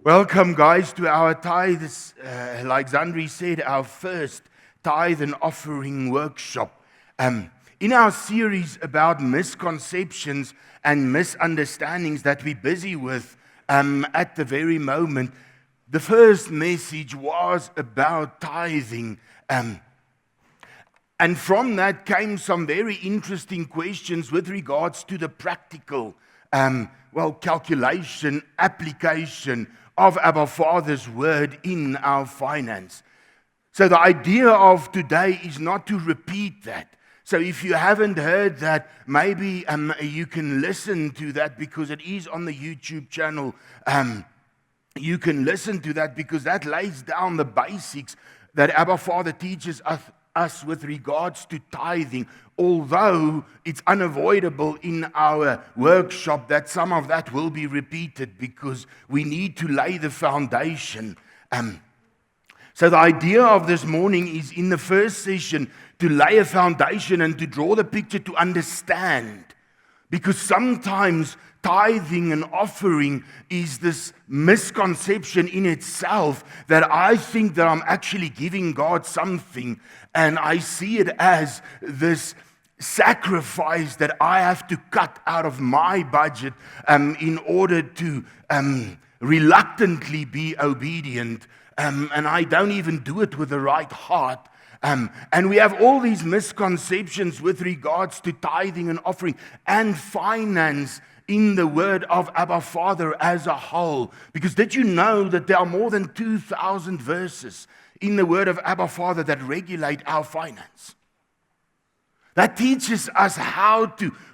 Welcome, guys, to our Tithes, like Zandri said, our first tithe and offering workshop. In our series about misconceptions and misunderstandings that we're busy with at the very moment, the first message was about tithing. And from that came some very interesting questions with regards to the practical, calculation, application of our Father's word in our finance. So the idea of today is not to repeat that. So if you haven't heard that, maybe you can listen to that because it is on the YouTube channel. You can listen to that because that lays down the basics that our Father teaches us with regards to tithing, although it's unavoidable in our workshop that some of that will be repeated because we need to lay the foundation. So the idea of this morning is in the first session to lay a foundation and to draw the picture to understand, because sometimes tithing and offering is this misconception in itself that I think that I'm actually giving God something, and I see it as this sacrifice that I have to cut out of my budget in order to reluctantly be obedient, and I don't even do it with the right heart. And we have all these misconceptions with regards to tithing and offering and finance in the word of Abba Father as a whole. Because did you know that there are more than 2,000 verses in the word of Abba Father that regulate our finance? That teaches us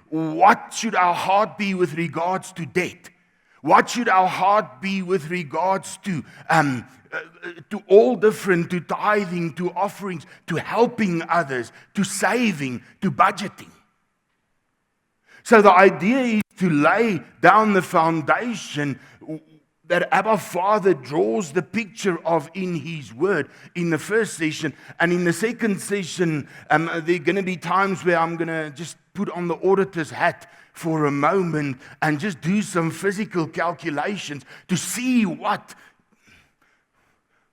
what should our heart be with regards to debt? What should our heart be with regards to all different, to tithing, to offerings, to helping others, to saving, to budgeting? So the idea is to lay down the foundation that Abba Father draws the picture of in His Word in the first session. And in the second session, there are going to be times where I'm going to just put on the auditor's hat for a moment and just do some physical calculations to see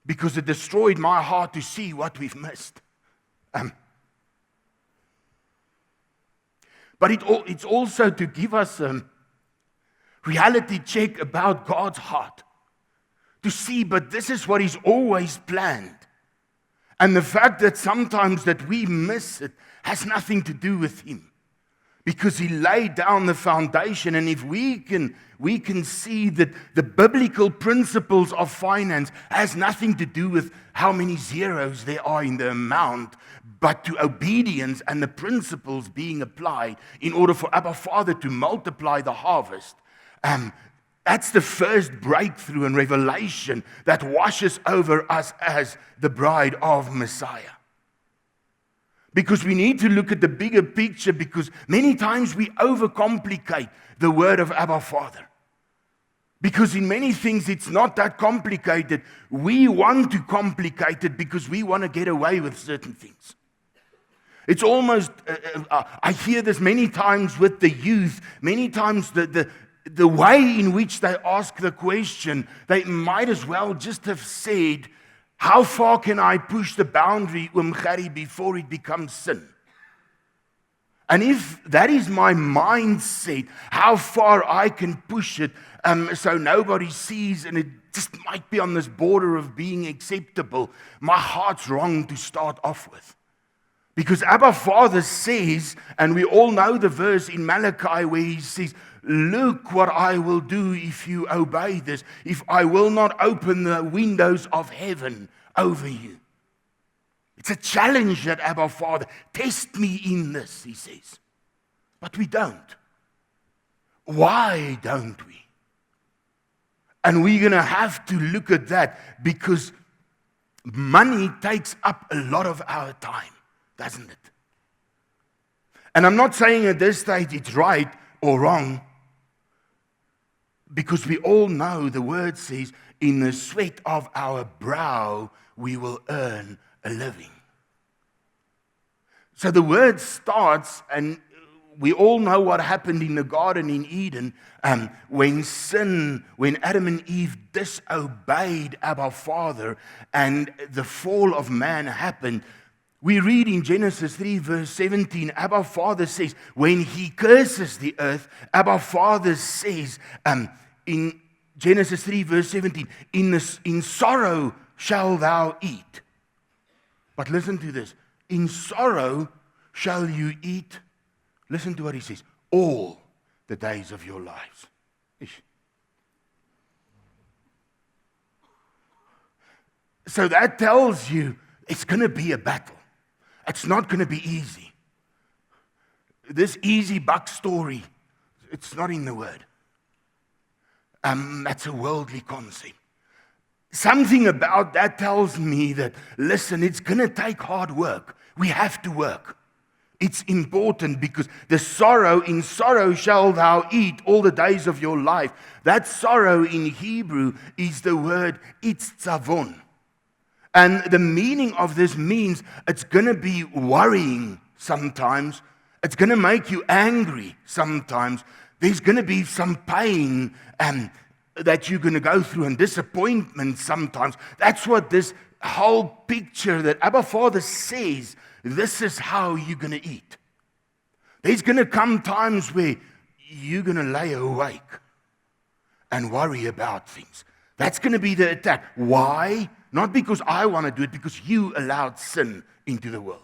because it destroyed my heart to see what we've missed. But it's also to give us a reality check about God's heart. To see, but this is what He's always planned. And the fact that sometimes that we miss it has nothing to do with Him. Because He laid down the foundation, and if we can see that the biblical principles of finance has nothing to do with how many zeros there are in the amount, but to obedience and the principles being applied in order for Abba Father to multiply the harvest. That's the first breakthrough and revelation that washes over us as the bride of Messiah. Because we need to look at the bigger picture, because many times we overcomplicate the word of Abba Father. Because in many things it's not that complicated. We want to complicate it because we want to get away with certain things. It's almost, I hear this many times with the youth, many times the way in which they ask the question, they might as well just have said, how far can I push the boundary, Gerrie, before it becomes sin? And if that is my mindset, how far I can push it so nobody sees and it just might be on this border of being acceptable, my heart's wrong to start off with. Because Abba Father says, and we all know the verse in Malachi where He says, look what I will do if you obey this, if I will not open the windows of heaven over you. It's a challenge that Abba Father, test me in this, He says. But we don't. Why don't we? And we're going to have to look at that because money takes up a lot of our time, doesn't it? And I'm not saying at this stage it's right or wrong, because we all know the word says, in the sweat of our brow we will earn a living. So the word starts, and we all know what happened in the garden in Eden when Adam and Eve disobeyed Abba Father and the fall of man happened. We read in Genesis 3 verse 17, Abba Father says, when he curses the earth, Abba Father says in Genesis 3 verse 17, in sorrow shall thou eat. But listen to this, in sorrow shall you eat. Listen to what he says, all the days of your lives. Ish. So that tells you it's going to be a battle. It's not going to be easy. This easy buck story, it's not in the Word. That's a worldly concept. Something about that tells me that, listen, it's going to take hard work. We have to work. It's important because in sorrow shall thou eat all the days of your life. That sorrow in Hebrew is the word itzavon. And the meaning of this means it's going to be worrying sometimes. It's going to make you angry sometimes. There's going to be some pain that you're going to go through and disappointment sometimes. That's what this whole picture that Abba Father says, this is how you're going to eat. There's going to come times where you're going to lay awake and worry about things. That's going to be the attack. Why? Not because I want to do it, because you allowed sin into the world.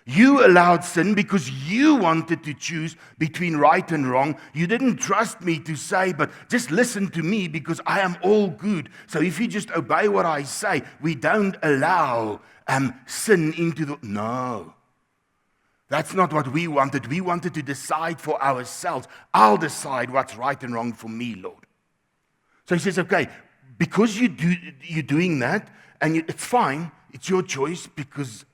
You allowed sin because you wanted to choose between right and wrong. You didn't trust me to say, but just listen to me because I am all good. So if you just obey what I say, we don't allow sin into the... No. That's not what we wanted. We wanted to decide for ourselves. I'll decide what's right and wrong for me, Lord. So he says, okay, because you're doing that, and it's fine, it's your choice, because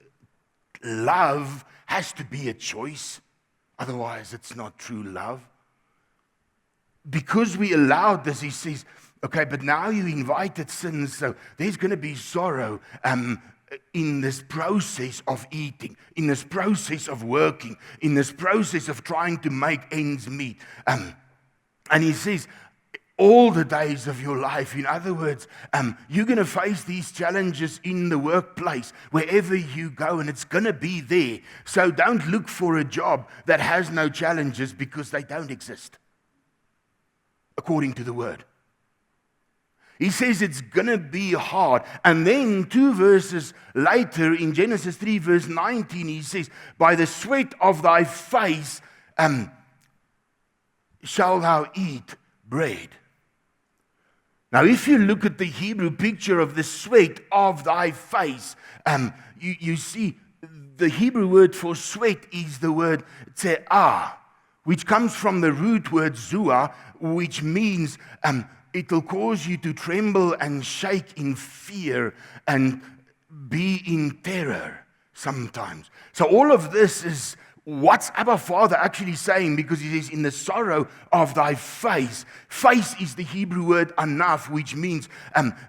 love has to be a choice. Otherwise, it's not true love. Because we allowed this, he says, okay, but now you invited sin, so there's going to be sorrow in this process of eating, in this process of working, in this process of trying to make ends meet. And he says, all the days of your life. In other words, you're going to face these challenges in the workplace, wherever you go, and it's going to be there. So don't look for a job that has no challenges, because they don't exist, according to the Word. He says it's going to be hard. And then 2 verses later, in Genesis 3 verse 19, he says, by the sweat of thy face shall thou eat bread. Now, if you look at the Hebrew picture of the sweat of thy face, you see the Hebrew word for sweat is the word tse'ah, which comes from the root word zua, which means it will cause you to tremble and shake in fear and be in terror sometimes. So all of this is what's Abba Father actually saying, because he says, in the sorrow of thy face. Face is the Hebrew word anaf, which means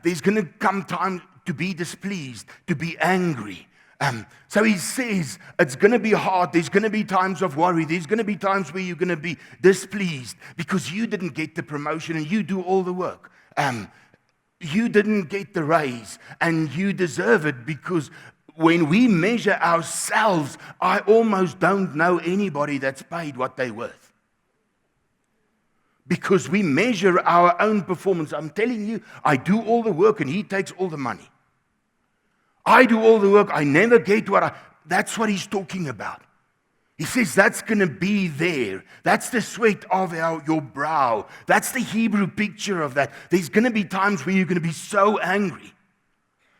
there's going to come time to be displeased, to be angry. So he says it's going to be hard. There's going to be times of worry. There's going to be times where you're going to be displeased because you didn't get the promotion and you do all the work. You didn't get the raise and you deserve it, because when we measure ourselves, I almost don't know anybody that's paid what they're worth. Because we measure our own performance. I'm telling you, I do all the work and he takes all the money. I do all the work, I never get that's what he's talking about. He says that's going to be there. That's the sweat of your brow. That's the Hebrew picture of that. There's going to be times where you're going to be so angry.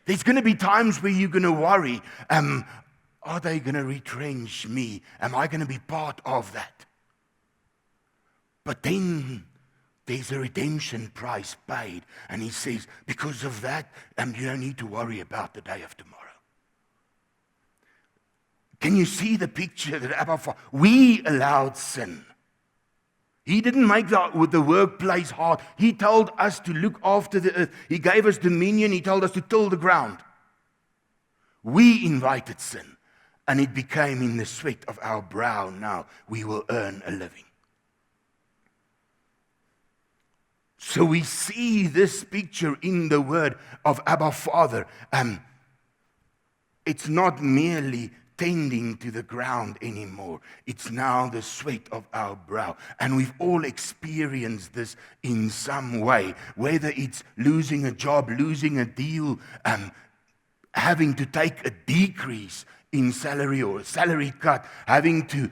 There's going to be times where you're going to worry, are they going to retrench me? Am I going to be part of that? But then there's a redemption price paid. And he says, because of that, you don't need to worry about the day of tomorrow. Can you see the picture that Abba Father? We allowed sin. He didn't make the workplace hard. He told us to look after the earth. He gave us dominion. He told us to till the ground. We invited sin. And it became in the sweat of our brow now we will earn a living. So we see this picture in the word of Abba Father. It's not merely tending to the ground anymore. It's now the sweat of our brow. And we've all experienced this in some way, whether it's losing a job, losing a deal, having to take a decrease in salary or a salary cut, having to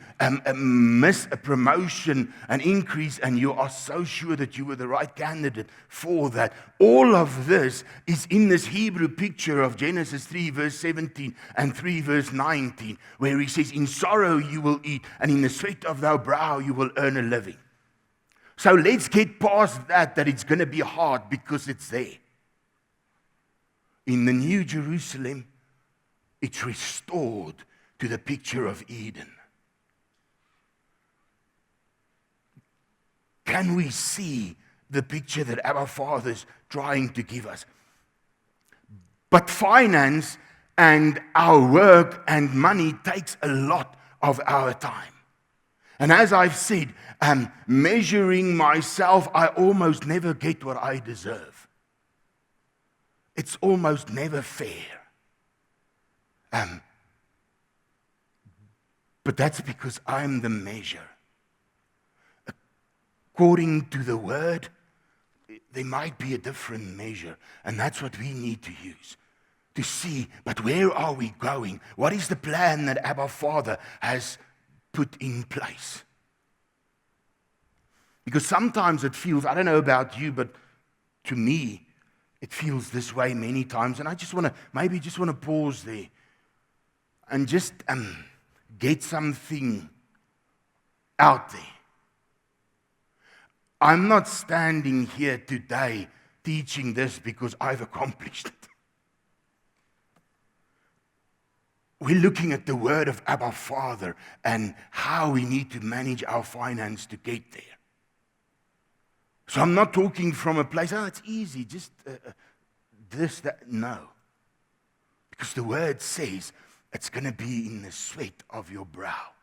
miss a promotion, an increase, and you are so sure that you were the right candidate for that. All of this is in this Hebrew picture of Genesis 3 verse 17 and 3 verse 19, where he says, in sorrow you will eat, and in the sweat of thy brow you will earn a living. So let's get past that it's going to be hard, because it's there. In the New Jerusalem, it's restored to the picture of Eden. Can we see the picture that our Father's trying to give us? But finance and our work and money takes a lot of our time. And as I've said, measuring myself, I almost never get what I deserve. It's almost never fair. But that's because I'm the measure. According to the word, there might be a different measure, and that's what we need to use to see, but where are we going? What is the plan that Abba Father has put in place? Because sometimes it feels, I don't know about you, but to me, it feels this way many times, and I just want to pause there and just get something out there. I'm not standing here today teaching this because I've accomplished it. We're looking at the word of Abba Father and how we need to manage our finance to get there. So I'm not talking from a place, it's easy, just this, that. No. Because the word says, it's going to be in the sweat of your brow.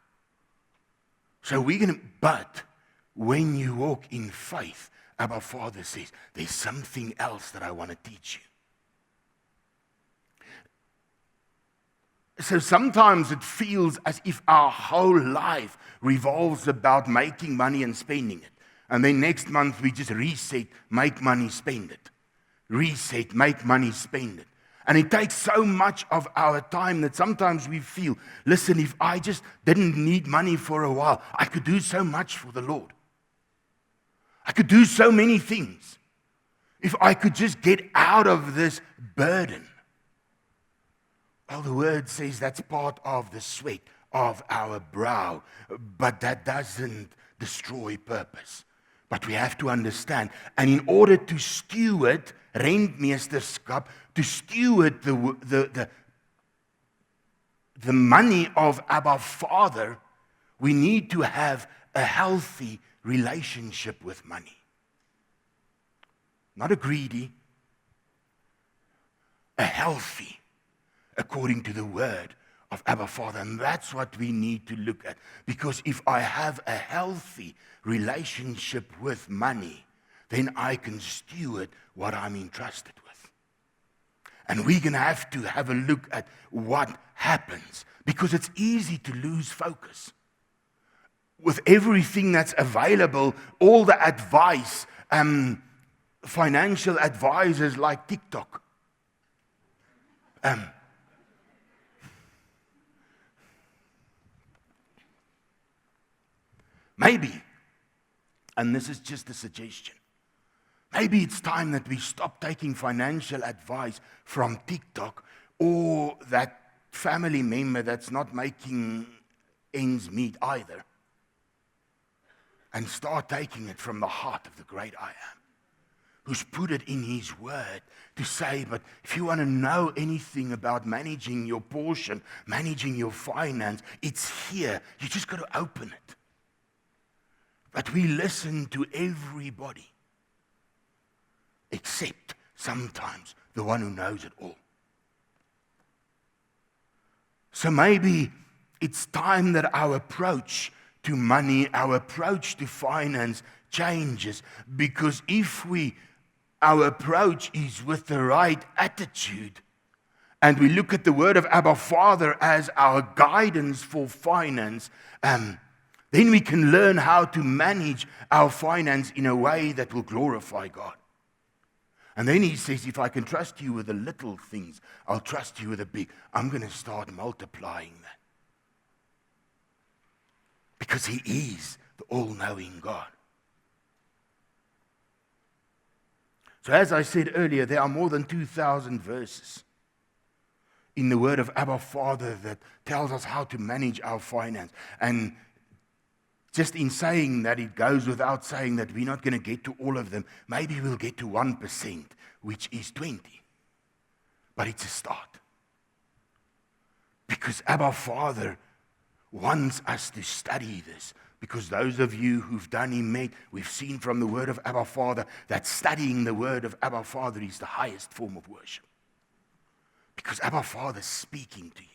So but when you walk in faith, Abba Father says, there's something else that I want to teach you. So sometimes it feels as if our whole life revolves about making money and spending it. And then next month we just reset, make money, spend it. Reset, make money, spend it. And it takes so much of our time that sometimes we feel, listen, if I just didn't need money for a while, I could do so much for the Lord. I could do so many things. If I could just get out of this burden. Well, the word says that's part of the sweat of our brow, but that doesn't destroy purpose. But we have to understand, and in order to steward, rentmeesterskap, to steward the money of Abba Father, we need to have a healthy relationship with money. Not a greedy, a healthy, according to the word of Abba Father. And that's what we need to look at. Because if I have a healthy relationship with money, then I can steward what I'm entrusted with. And we're going to have a look at what happens. Because it's easy to lose focus. With everything that's available, all the advice, financial advisors like TikTok. Maybe, and this is just a suggestion, maybe it's time that we stop taking financial advice from TikTok or that family member that's not making ends meet either, and start taking it from the heart of the great I am, who's put it in his word to say, but if you want to know anything about managing your portion, managing your finance, it's here. You just got to open it. But we listen to everybody, except sometimes the one who knows it all. So maybe it's time that our approach to money, our approach to finance changes. Because if our approach is with the right attitude, and we look at the word of Abba Father as our guidance for finance, then we can learn how to manage our finance in a way that will glorify God. And then he says, if I can trust you with the little things, I'll trust you with the big. I'm going to start multiplying that. Because he is the all-knowing God. So as I said earlier, there are more than 2,000 verses in the word of Abba Father that tells us how to manage our finance. And just in saying that, it goes without saying that we're not going to get to all of them. Maybe we'll get to 1%, which is 20. But it's a start. Because Abba Father wants us to study this. Because those of you who've done Imet, we've seen from the word of Abba Father that studying the word of Abba Father is the highest form of worship. Because Abba Father is speaking to you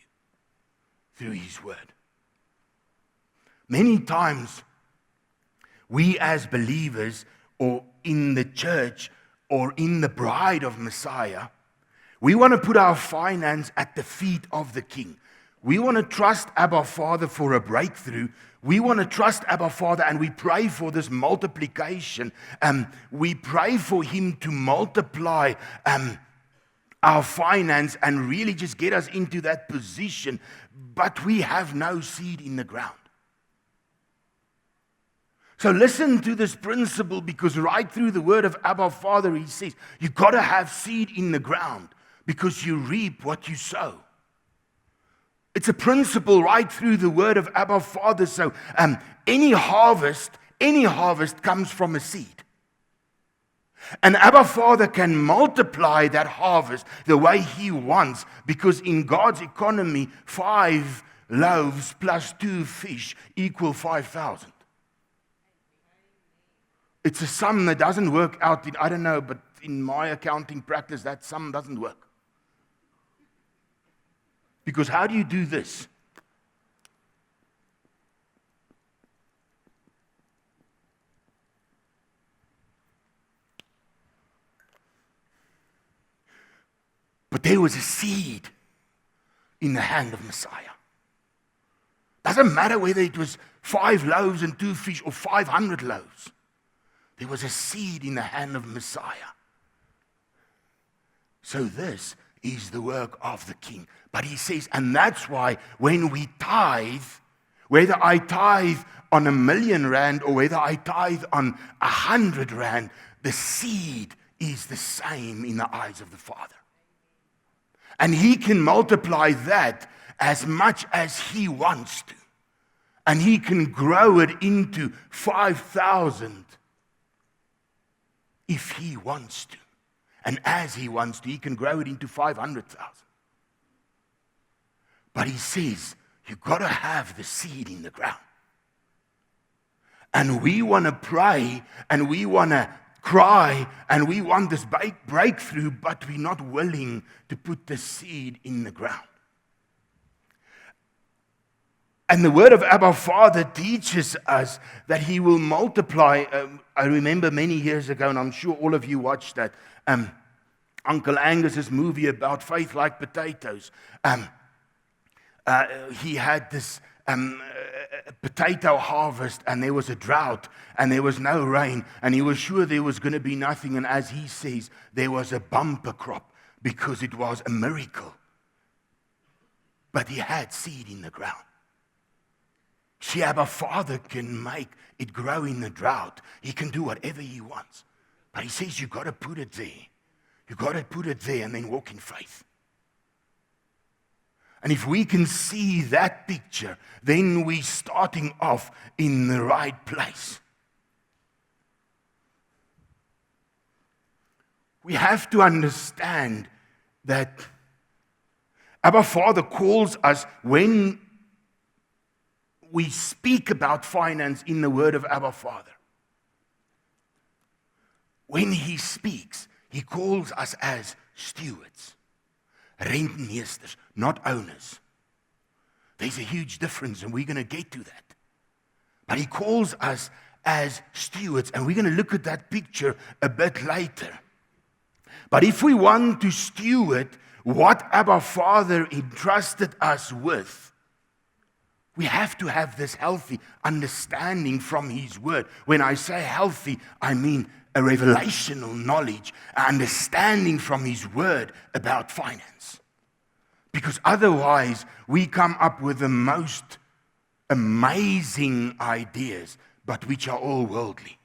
through his word. Many times, we as believers, or in the church, or in the bride of Messiah, we want to put our finance at the feet of the King. We want to trust Abba Father for a breakthrough. We want to trust Abba Father, and we pray for this multiplication. We pray for him to multiply our finance and really just get us into that position. But we have no seed in the ground. So listen to this principle, because right through the word of Abba Father, he says, you've got to have seed in the ground because you reap what you sow. It's a principle right through the word of Abba Father. So any harvest comes from a seed. And Abba Father can multiply that harvest the way he wants, because in God's economy, 5 loaves plus 2 fish equal 5,000. It's a sum that doesn't work out. I don't know, but in my accounting practice, that sum doesn't work. Because how do you do this? But there was a seed in the hand of Messiah. Doesn't matter whether it was 5 loaves and 2 fish or 500 loaves. There was a seed in the hand of Messiah. So this is the work of the King. But he says, and that's why when we tithe, whether I tithe on 1,000,000 rand or whether I tithe on 100 rand, the seed is the same in the eyes of the Father. And he can multiply that as much as he wants to. And he can grow it into 5,000 if he wants to. And as he wants to, he can grow it into 500,000. But he says, you've got to have the seed in the ground. And we want to pray, and we want to cry, and we want this breakthrough, but we're not willing to put the seed in the ground. And the word of Abba Father teaches us that he will multiply. I remember many years ago, and I'm sure all of you watched that, Uncle Angus's movie about faith like potatoes. He had this potato harvest, and there was a drought, and there was no rain, and he was sure there was going to be nothing. And as he says, there was a bumper crop because it was a miracle. But he had seed in the ground. See, Abba Father can make it grow in the drought. He can do whatever he wants. But he says you've got to put it there. You've got to put it there and then walk in faith. And if we can see that picture, then we're starting off in the right place. We have to understand that Abba Father calls us, when we speak about finance in the word of Abba Father, when he speaks, he calls us as stewards, rentmeesters, not owners. There's a huge difference, and we're going to get to that. But he calls us as stewards, and we're going to look at that picture a bit later. But if we want to steward what Abba Father entrusted us with, we have to have this healthy understanding from his word. When I say healthy, I mean a revelational knowledge, an understanding from his word about finance. Because otherwise, we come up with the most amazing ideas, but which are all worldly.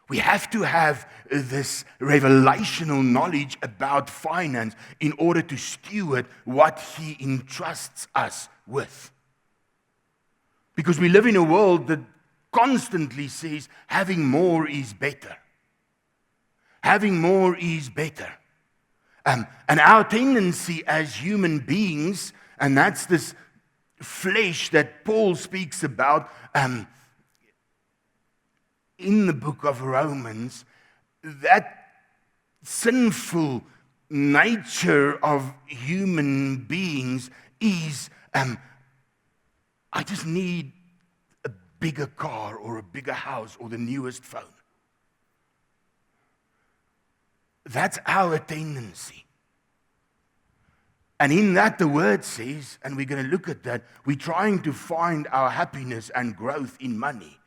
We have to have this revelational knowledge about finance in order to steward what he entrusts us with. Because we live in a world that constantly says having more is better. Having more is better. And our tendency as human beings, and that's this flesh that Paul speaks about in the book of Romans, that sinful nature of human beings is, I just need a bigger car or a bigger house or the newest phone. That's our tendency. And in that, the word says, and we're going to look at that, we're trying to find our happiness and growth in money,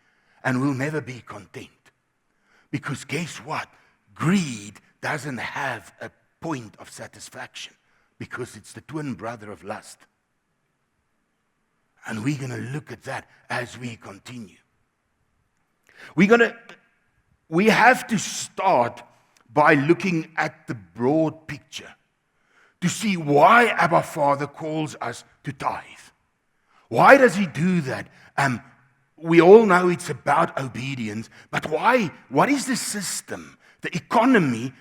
and we'll never be content. Because guess what? Greed doesn't have a point of satisfaction, because it's the twin brother of lust. And we're going to look at that as we continue. We have to start by looking at the broad picture to see why Abba Father calls us to tithe. Why does he do that? We all know it's about obedience, but why? What is the system, the economy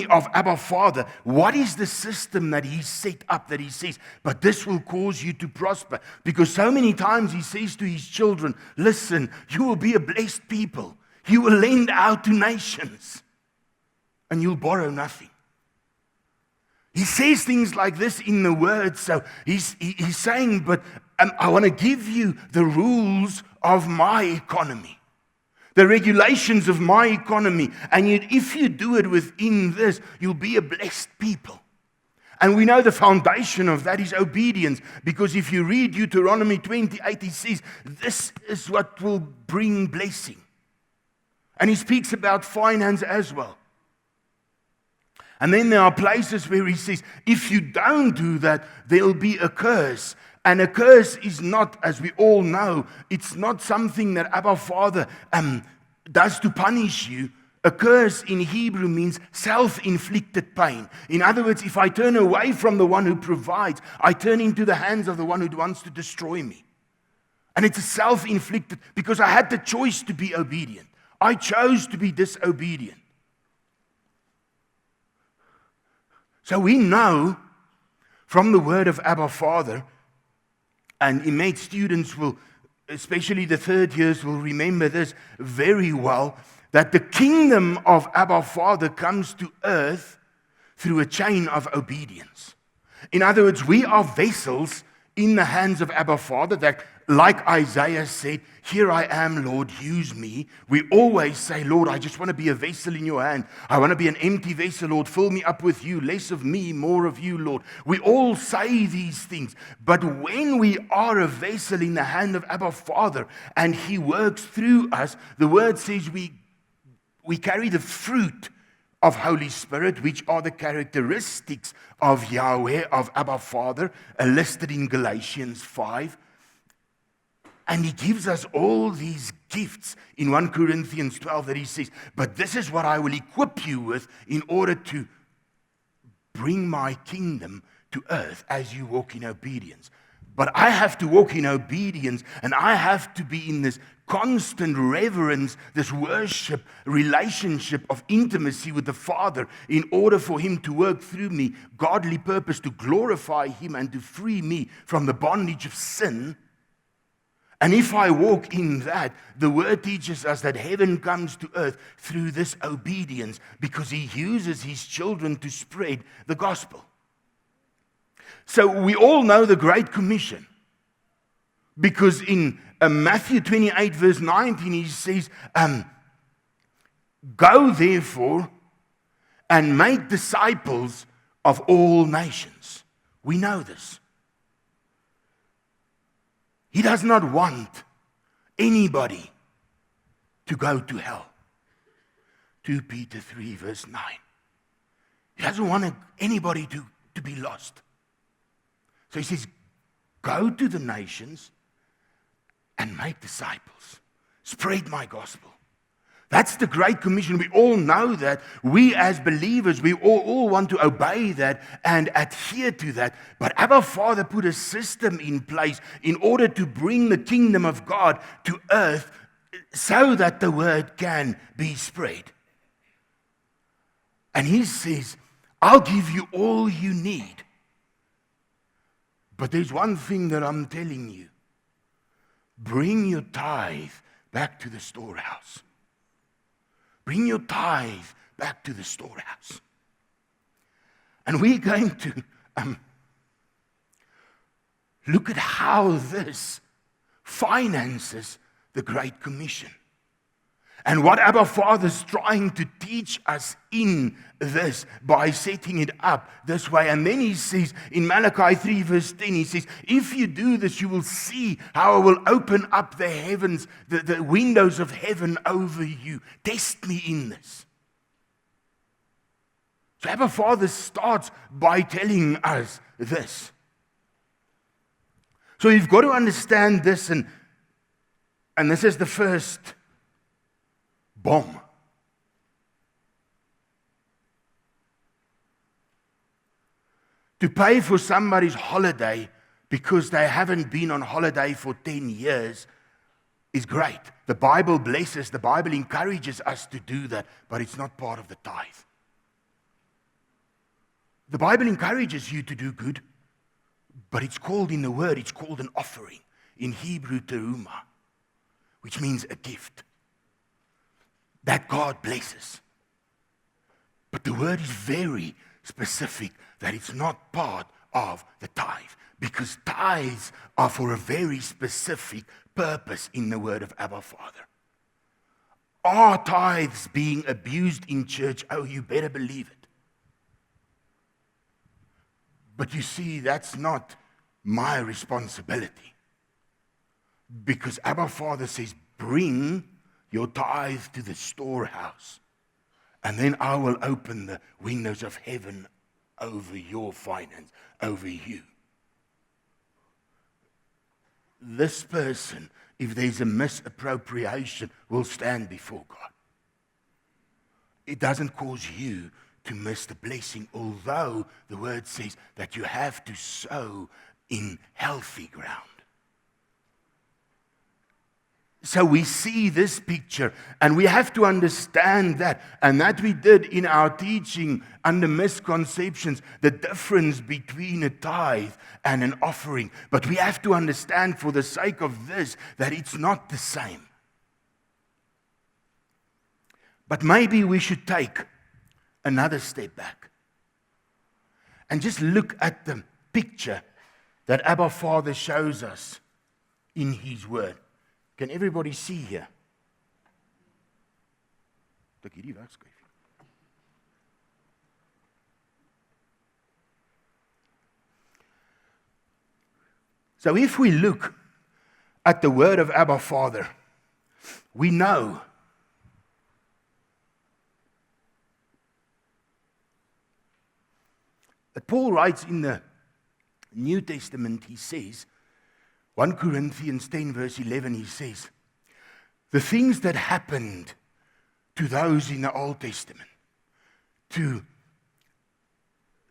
of Abba Father? What is the system that he set up that he says, but this will cause you to prosper? Because so many times he says to his children, listen, you will be a blessed people. You will lend out to nations, and you'll borrow nothing. He says things like this in the word. So he's saying, but I want to give you the rules of my economy, the regulations of my economy. And if you do it within this, you'll be a blessed people. And we know the foundation of that is obedience. Because if you read Deuteronomy 28, he says, this is what will bring blessing. And he speaks about finance as well. And then there are places where he says, if you don't do that, there'll be a curse. And a curse is not, as we all know, it's not something that Abba Father does to punish you. A curse in Hebrew means self-inflicted pain. In other words, if I turn away from the one who provides, I turn into the hands of the one who wants to destroy me. And it's a self-inflicted, because I had the choice to be obedient. I chose to be disobedient. So we know from the word of Abba Father, and Image students will, especially the third years, will remember this very well, that the kingdom of Abba Father comes to earth through a chain of obedience. In other words, we are vessels in the hands of Abba Father that, like Isaiah said, here I am, Lord, use me. We always say, Lord, I just want to be a vessel in your hand. I want to be an empty vessel, Lord. Fill me up with you. Less of me, more of you, Lord. We all say these things. But when we are a vessel in the hand of Abba Father and he works through us, the word says we carry the fruit of Holy Spirit, which are the characteristics of Yahweh, of Abba Father, listed in Galatians 5. And he gives us all these gifts in 1 Corinthians 12 that he says, but this is what I will equip you with in order to bring my kingdom to earth as you walk in obedience. But I have to walk in obedience, and I have to be in this constant reverence, this worship, relationship of intimacy with the Father in order for him to work through me, godly purpose to glorify him and to free me from the bondage of sin. And if I walk in that, the word teaches us that heaven comes to earth through this obedience because he uses his children to spread the gospel. So we all know the Great Commission. Because in Matthew 28, verse 19, he says, go therefore and make disciples of all nations. We know this. He does not want anybody to go to hell. 2 Peter 3, verse 9. He doesn't want anybody to be lost. So he says, go to the nations and make disciples. Spread my gospel. That's the Great Commission. We all know that. We as believers, we all want to obey that and adhere to that. But our Father put a system in place in order to bring the kingdom of God to earth so that the word can be spread. And he says, I'll give you all you need. But there's one thing that I'm telling you. Bring your tithe back to the storehouse. Bring your tithe back to the storehouse. And we're going to look at how this finances the Great Commission. And what our Father's trying to teach us in this by setting it up this way. And then he says in Malachi 3 verse 10, he says, if you do this, you will see how I will open up the heavens, the windows of heaven over you. Test me in this. So our Father starts by telling us this. So you've got to understand this, and this is the first bomb. To pay for somebody's holiday because they haven't been on holiday for 10 years is great. The Bible blesses, the Bible encourages us to do that, but it's not part of the tithe. The Bible encourages you to do good, but it's called in the word, it's called an offering. In Hebrew, teruma, which means a gift that God blesses. But the word is very specific that it's not part of the tithe, because tithes are for a very specific purpose in the word of Abba Father. Are tithes being abused in church? Oh, you better believe it. But you see, that's not my responsibility, because Abba Father says, bring your tithe to the storehouse, and then I will open the windows of heaven over your finance, over you. This person, if there's a misappropriation, will stand before God. It doesn't cause you to miss the blessing, although the word says that you have to sow in healthy ground. So we see this picture, and we have to understand that, and that we did in our teaching under misconceptions, the difference between a tithe and an offering. But we have to understand, for the sake of this, that it's not the same. But maybe we should take another step back and just look at the picture that Abba Father shows us in His Word. Can everybody see here? So if we look at the word of Abba Father, we know that Paul writes in the New Testament, he says, 1 Corinthians 10 verse 11, he says, the things that happened to those in the Old Testament, to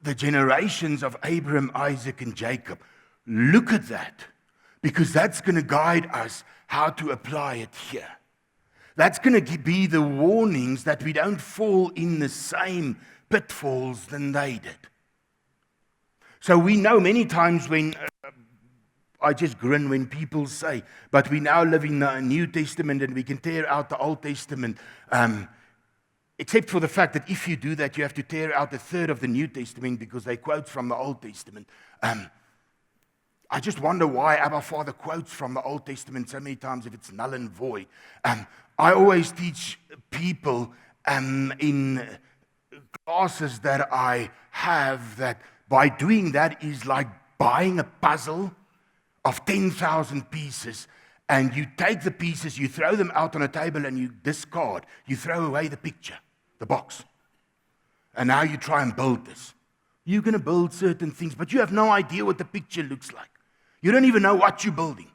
the generations of Abraham, Isaac, and Jacob, look at that, because that's going to guide us how to apply it here. That's going to be the warnings that we don't fall in the same pitfalls than they did. So we know many times when I just grin when people say, but we now live in the New Testament and we can tear out the Old Testament. except for the fact that if you do that, you have to tear out a third of the New Testament because they quote from the Old Testament. I just wonder why Abba Father quotes from the Old Testament so many times if it's null and void. I always teach people in classes that I have that by doing that is like buying a puzzle of 10,000 pieces, and you take the pieces, you throw them out on a table, and you discard. You throw away the picture, the box. And now you try and build this. You're going to build certain things, but you have no idea what the picture looks like. You don't even know what you're building.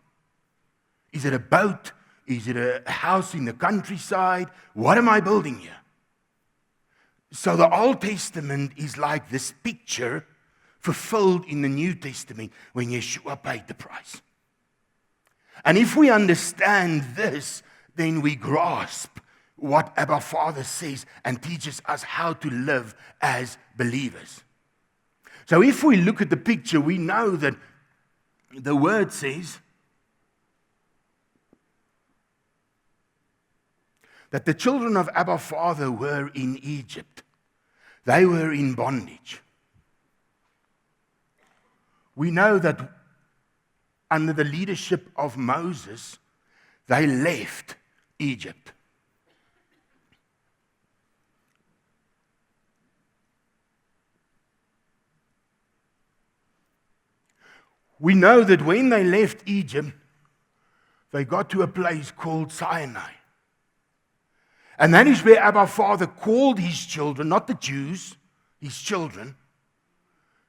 Is it a boat? Is it a house in the countryside? What am I building here? So the Old Testament is like this picture fulfilled in the New Testament when Yeshua paid the price. And if we understand this, then we grasp what Abba Father says and teaches us how to live as believers. So if we look at the picture, we know that the word says that the children of Abba Father were in Egypt. They were in bondage. We know that under the leadership of Moses, they left Egypt. We know that when they left Egypt, they got to a place called Sinai. And that is where Abba Father called his children, not the Jews, his children,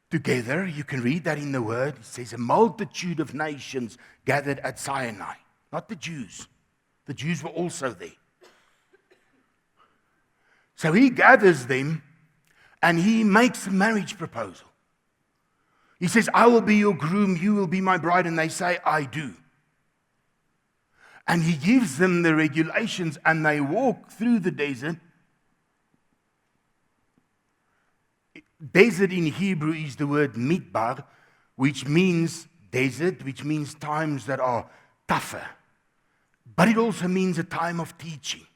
together. You can read that in the Word. It says a multitude of nations gathered at Sinai. Not the Jews. The Jews were also there. So he gathers them and he makes a marriage proposal. He says, I will be your groom, you will be my bride. And they say, I do. And he gives them the regulations and they walk through the desert. Desert in Hebrew is the word midbar, which means desert, which means times that are tougher. But it also means a time of teaching.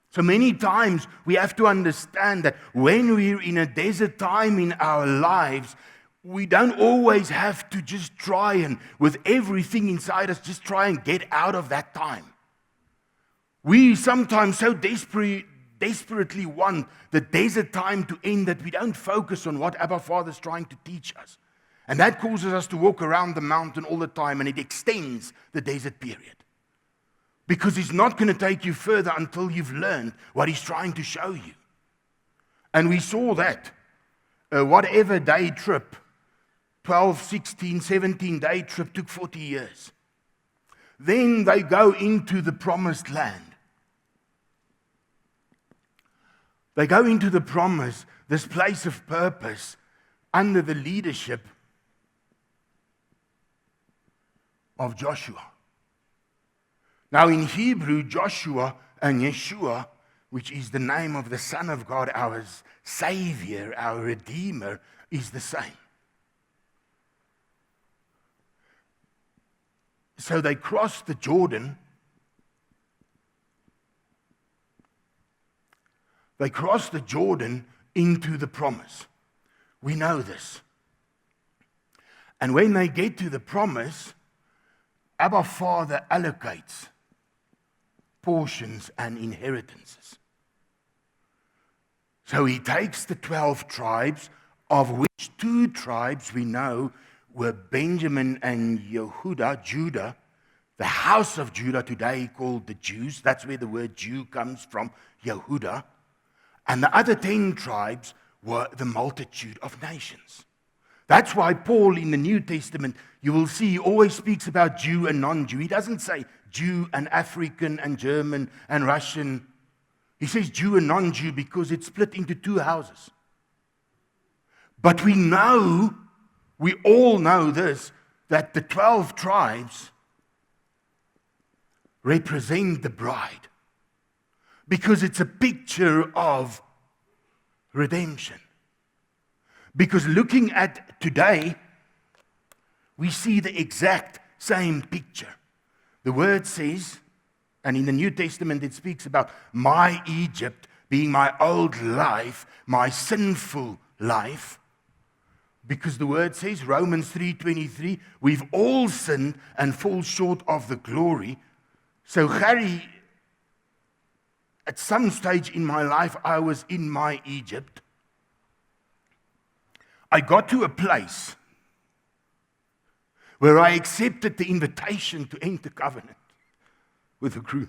So many times we have to understand that when we're in a desert time in our lives, we don't always have to just try and, with everything inside us, just try and get out of that time. We sometimes so desperately want the desert time to end that we don't focus on what Abba Father is trying to teach us. And that causes us to walk around the mountain all the time, and it extends the desert period. Because he's not going to take you further until you've learned what he's trying to show you. And we saw that. Whatever day trip, 12, 16, 17-day trip took 40 years. Then they go into the promised land. They go into the promise, this place of purpose, under the leadership of Joshua. Now in Hebrew, Joshua and Yeshua, which is the name of the Son of God, our Savior, our Redeemer, is the same. So they crossed the Jordan. They crossed the Jordan into the promise. We know this. And when they get to the promise, Abba Father allocates portions and inheritances. So he takes the 12 tribes, of which 2 tribes we know were Benjamin and Yehuda, Judah, the house of Judah, today called the Jews. That's where the word Jew comes from, Yehuda. And the other 10 tribes were the multitude of nations. That's why Paul in the New Testament, you will see, he always speaks about Jew and non-Jew. He doesn't say Jew and African and German and Russian. He says Jew and non-Jew because it's split into 2 houses. But we all know this, that the 12 tribes represent the bride. Because it's a picture of redemption. Because looking at today, we see the exact same picture. The word says, and in the New Testament it speaks about my Egypt, being my old life, my sinful life. Because the word says, Romans 3:23, we've all sinned and fall short of the glory. So Gerrie, at some stage in my life, I was in my Egypt. I got to a place where I accepted the invitation to enter covenant with the crew.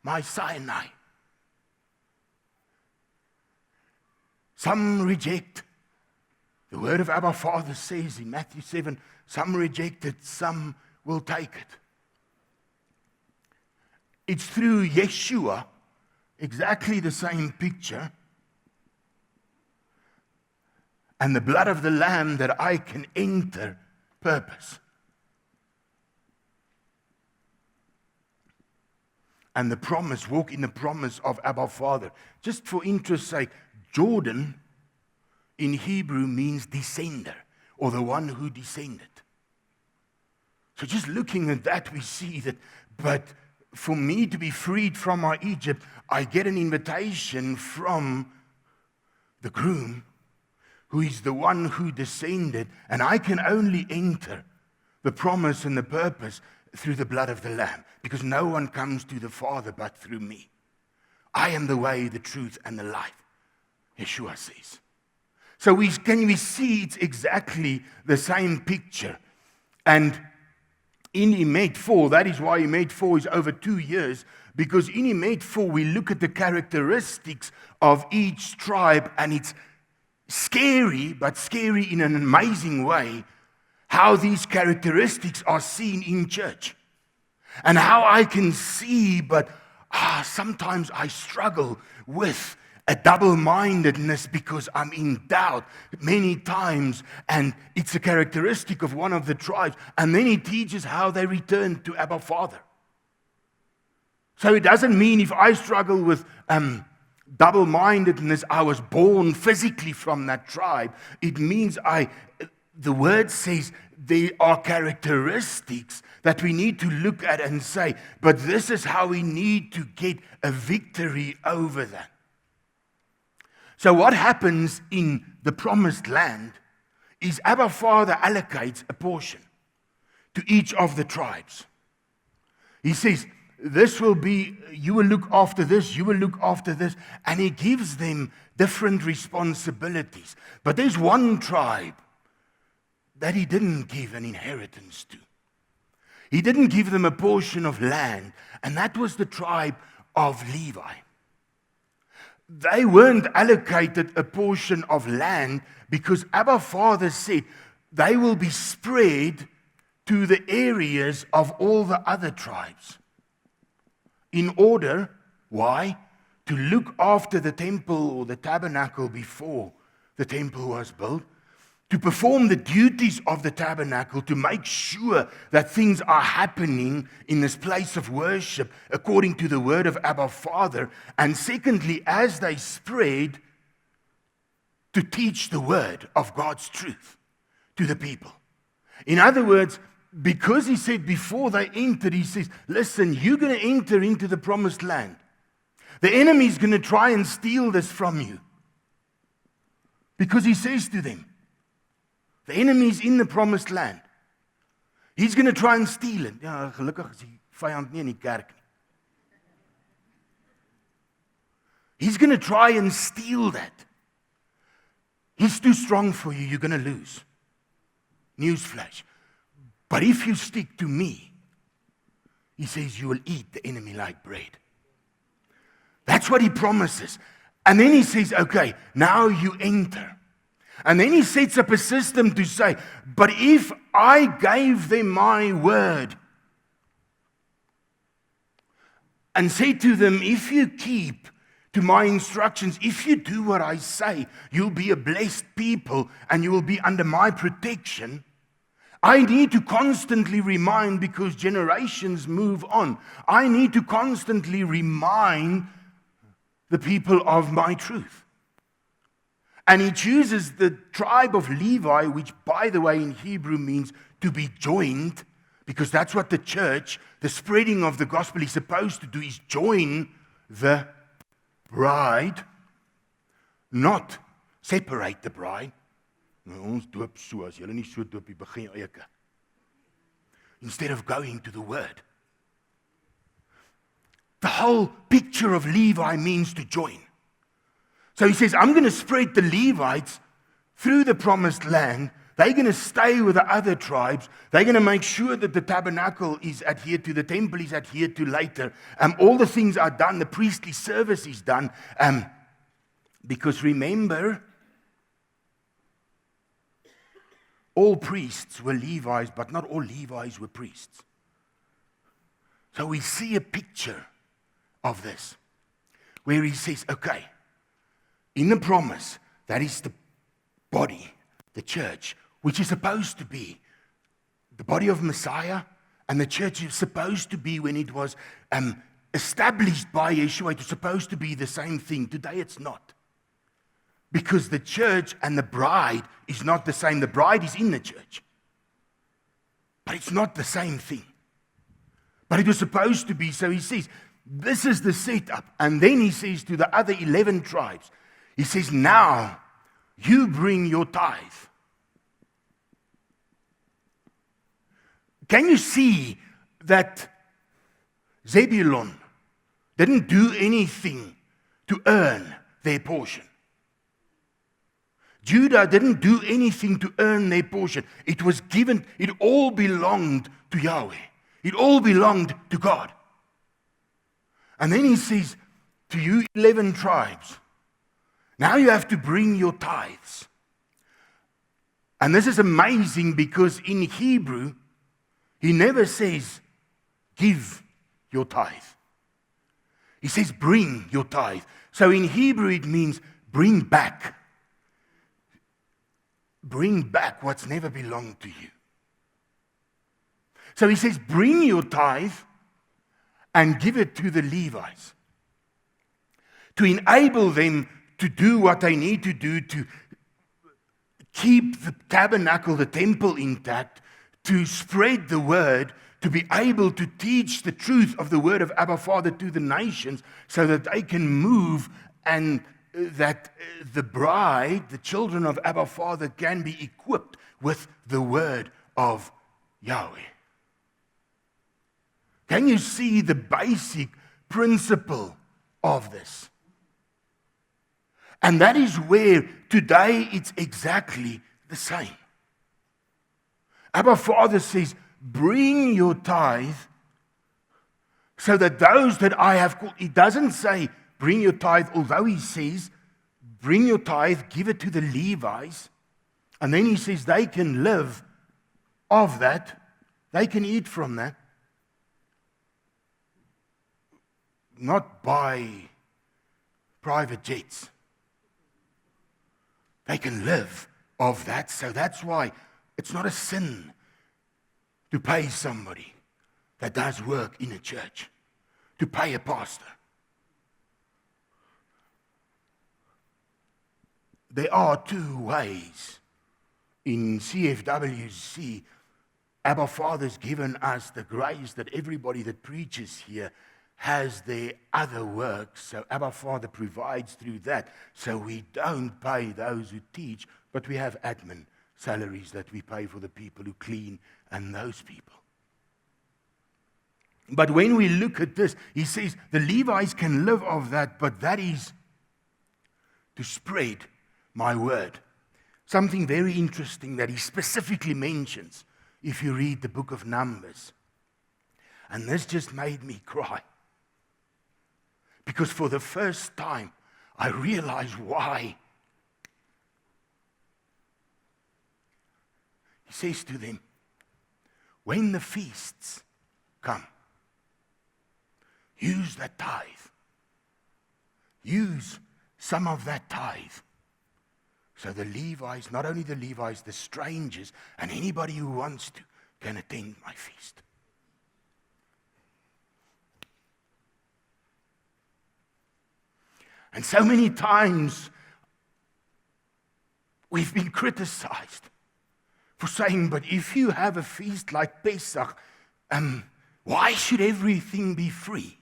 My Sinai. Some reject. The word of Abba Father says in Matthew 7, some reject it, some will take it. It's through Yeshua, exactly the same picture, and the blood of the Lamb that I can enter purpose. And the promise, walk in the promise of Abba Father. Just for interest's sake, Jordan in Hebrew means descender, or the one who descended. So just looking at that, we see that, but for me to be freed from my Egypt, I get an invitation from the groom, who is the one who descended, and I can only enter the promise and the purpose through the blood of the Lamb, because no one comes to the Father but through me. I am the way, the truth, and the life, Yeshua says. So we see it's exactly the same picture. And in Emet 4, that is why Emet 4 is over 2 years, because in Emet 4 we look at the characteristics of each tribe, and it's scary, but scary in an amazing way, how these characteristics are seen in church. And how I can see, but sometimes I struggle with a double-mindedness because I'm in doubt many times, and it's a characteristic of one of the tribes. And then he teaches how they return to Abba Father. So it doesn't mean if I struggle with double-mindedness, I was born physically from that tribe. It means the word says there are characteristics that we need to look at and say, but this is how we need to get a victory over that. So what happens in the promised land is Abba Father allocates a portion to each of the tribes. He says, this will be, you will look after this, you will look after this, and he gives them different responsibilities. But there's one tribe that he didn't give an inheritance to. He didn't give them a portion of land, and that was the tribe of Levi. They weren't allocated a portion of land because Abba Father said they will be spread to the areas of all the other tribes. In order, why? To look after the temple or the tabernacle before the temple was built, to perform the duties of the tabernacle, to make sure that things are happening in this place of worship according to the word of Abba Father. And secondly, as they spread, to teach the word of God's truth to the people. In other words, because he said before they entered, he says, listen, you're going to enter into the promised land. The enemy is going to try and steal this from you. Because he says to them, the enemy is in the promised land. He's going to try and steal it. Ja, gelukkig is die vyand nie in die kerk nie. He's going to try and steal that. He's too strong for you. You're going to lose. Newsflash. But if you stick to me, he says you will eat the enemy like bread. That's what he promises. And then he says, okay, now you enter. And then he sets up a system to say, but if I gave them my word and say to them, if you keep to my instructions, if you do what I say, you'll be a blessed people and you will be under my protection. I need to constantly remind, because generations move on, I need to constantly remind the people of my truth. And he chooses the tribe of Levi, which, by the way, in Hebrew means to be joined, Because that's what the church, the spreading of the gospel is supposed to do, is join the bride, not separate the bride. Nou, ons doop so, as julle nie so doop, jy begin jou eie kerk. Instead of going to the word. The whole picture of Levi means to join. So he says, I'm going to spread the Levites through the promised land. They're going to stay with the other tribes. They're going to make sure that the tabernacle is adhered to, the temple is adhered to later. All the things are done, the priestly service is done. Because remember, all priests were Levites, but not all Levites were priests. So we see a picture of this, where he says, okay, in the promise, that is the body, the church, which is supposed to be the body of Messiah, and the church is supposed to be, when it was established by Yeshua, it was supposed to be the same thing. Today it's not. Because the church and the bride is not the same. The bride is in the church. But it's not the same thing. But it was supposed to be. So he says, this is the setup. And then he says to the other 11 tribes, he says, now you bring your tithe. Can you see that Zebulun didn't do anything to earn their portion? Judah didn't do anything to earn their portion. It was given, it all belonged to Yahweh. It all belonged to God. And then he says, to you 11 tribes, now you have to bring your tithes. And this is amazing because in Hebrew, he never says, give your tithe. He says, bring your tithe. So in Hebrew, it means bring back. Bring back what's never belonged to you. So he says, bring your tithe and give it to the Levites to enable them to do what they need to do to keep the tabernacle, the temple intact, to spread the word, to be able to teach the truth of the word of Abba Father to the nations so that they can move and that the bride, the children of Abba Father, can be equipped with the word of Yahweh. Can you see the basic principle of this? And that is where today it's exactly the same. Abba Father says, bring your tithe so that those that I have called, he doesn't say, bring your tithe, although he says, bring your tithe, give it to the Levites. And then he says they can live of that. They can eat from that. Not buy private jets. They can live of that. So that's why it's not a sin to pay somebody that does work in a church, to pay a pastor. There are two ways. In CFWC, Abba Father's given us the grace that everybody that preaches here has their other work. So Abba Father provides through that. So we don't pay those who teach, but we have admin salaries that we pay for the people who clean and those people. But when we look at this, he says the Levites can live of that, but that is to spread my word. Something very interesting that he specifically mentions if you read the book of Numbers. And this just made me cry. Because for the first time, I realized why. He says to them, when the feasts come, use that tithe. Use some of that tithe. So the Levites, not only the Levites, the strangers, and anybody who wants to, can attend my feast. And so many times we've been criticized for saying, but if you have a feast like Pesach, Why should everything be free?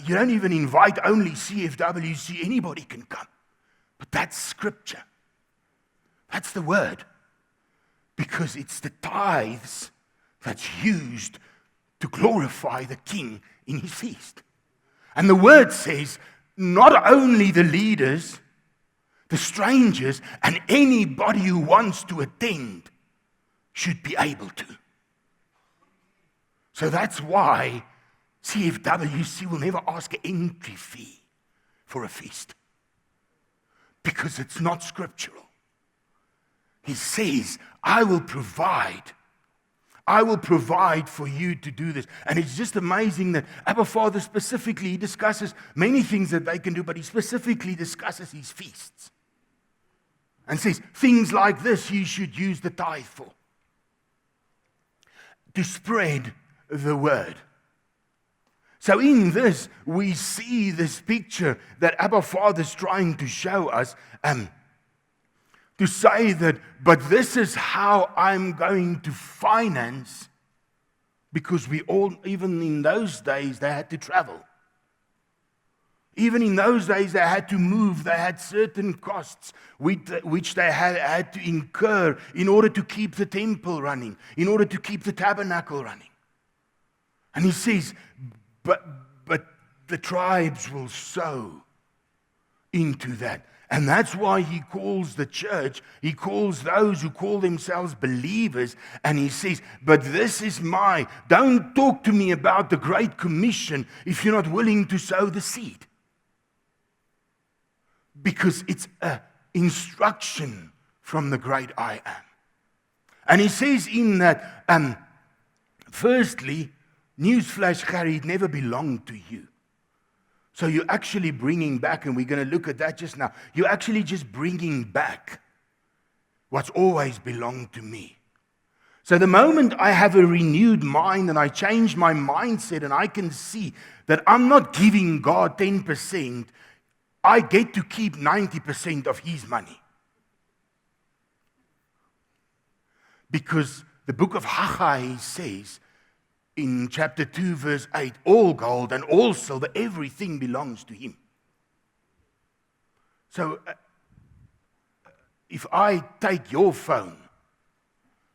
You don't even invite only CFWC. Anybody can come. But that's scripture. That's the word. Because it's the tithes that's used to glorify the king in his feast. And the word says, not only the leaders, the strangers, and anybody who wants to attend should be able to. So that's why CFWC will never ask an entry fee for a feast. Because it's not scriptural. He says, I will provide for you to do this. And it's just amazing that Abba Father specifically, he discusses many things that they can do, but he specifically discusses his feasts. And says, things like this you should use the tithe for. To spread the word. So in this, we see this picture that Abba Father is trying to show us, to say that, but this is how I'm going to finance, because we all, even in those days, they had to travel. Even in those days, they had to move. They had certain costs which they had to incur in order to keep the temple running, in order to keep the tabernacle running. And he says, but the tribes will sow into that. And that's why he calls the church, he calls those who call themselves believers, and he says, but this is don't talk to me about the Great Commission if you're not willing to sow the seed. Because it's an instruction from the great I am. And he says in that, firstly, newsflash, Gerrie, it never belonged to you. So you're actually bringing back, and we're going to look at that just now, you're actually just bringing back what's always belonged to me. So the moment I have a renewed mind and I change my mindset and I can see that I'm not giving God 10%, I get to keep 90% of his money. Because the book of Haggai says in chapter 2 verse 8, all gold and all silver, everything belongs to him. So if I take your phone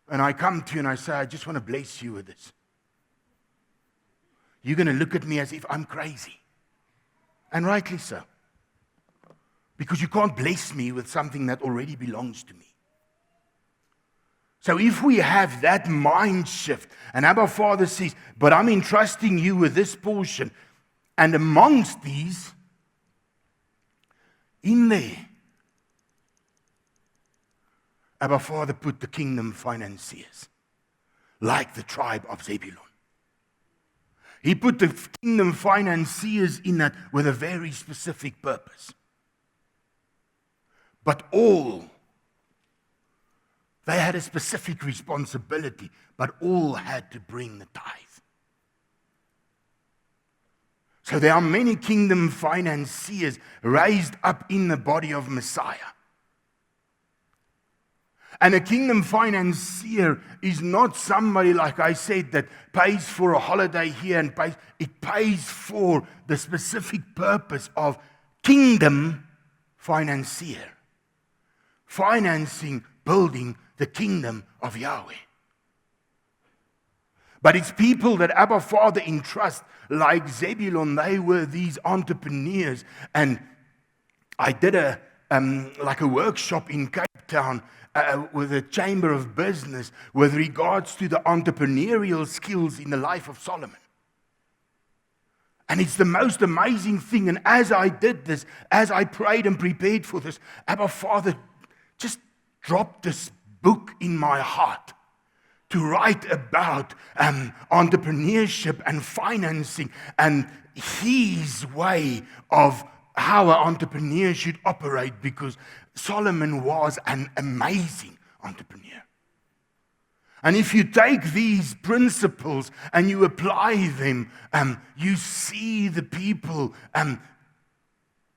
and I come to you and I say, I just want to bless you with this, you're going to look at me as if I'm crazy. And rightly so. Because you can't bless me with something that already belongs to me. So if we have that mind shift, and Abba Father says, but I'm entrusting you with this portion, and amongst these, in there, Abba Father put the kingdom financiers, like the tribe of Zebulun. He put the kingdom financiers in that with a very specific purpose. But all, they had a specific responsibility, but all had to bring the tithe. So there are many kingdom financiers raised up in the body of Messiah. And a kingdom financier is not somebody, like I said, that pays for a holiday here and it pays for the specific purpose of kingdom financier. Financing, building the kingdom of Yahweh. But it's people that Abba Father entrusts, like Zebulun. They were these entrepreneurs. And I did a workshop in Cape Town with a chamber of business with regards to the entrepreneurial skills in the life of Solomon. And it's the most amazing thing. And as I did this, as I prayed and prepared for this, Abba Father just dropped this book in my heart to write about entrepreneurship and financing and his way of how an entrepreneur should operate, because Solomon was an amazing entrepreneur. And if you take these principles and you apply them, you see the people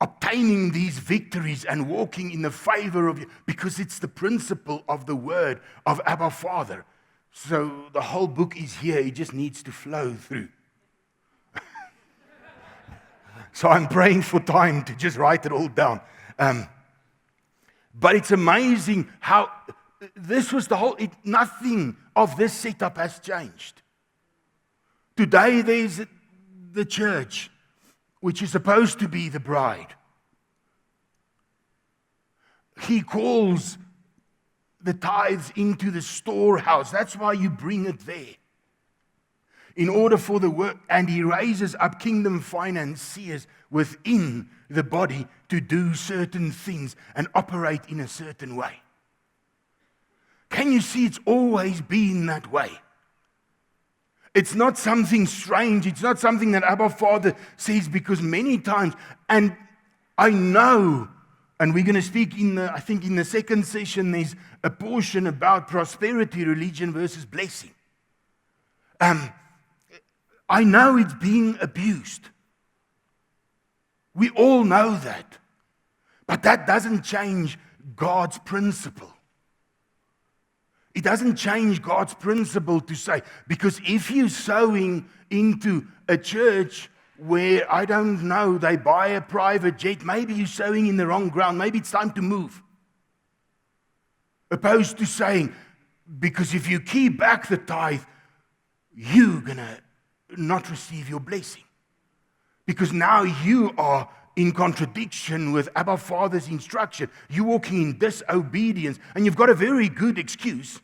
obtaining these victories and walking in the favor of you, because it's the principle of the word of Abba Father. So the whole book is here. It just needs to flow through. So I'm praying for time to just write it all down. But it's amazing how this was nothing of this setup has changed. Today there's the church, which is supposed to be the bride. He calls the tithes into the storehouse. That's why you bring it there. In order for the work, and he raises up kingdom financiers within the body to do certain things and operate in a certain way. Can you see it's always been that way? It's not something strange. It's not something that Abba Father says, because many times, and I know, and we're going to speak I think in the second session, there's a portion about prosperity, religion versus blessing. I know it's being abused. We all know that. But that doesn't change God's principle. It doesn't change God's principle to say, because if you're sowing into a church where, I don't know, they buy a private jet, maybe you're sowing in the wrong ground, maybe it's time to move. Opposed to saying, because if you keep back the tithe, you're going to not receive your blessing. Because now you are in contradiction with Abba Father's instruction. You're walking in disobedience, and you've got a very good excuse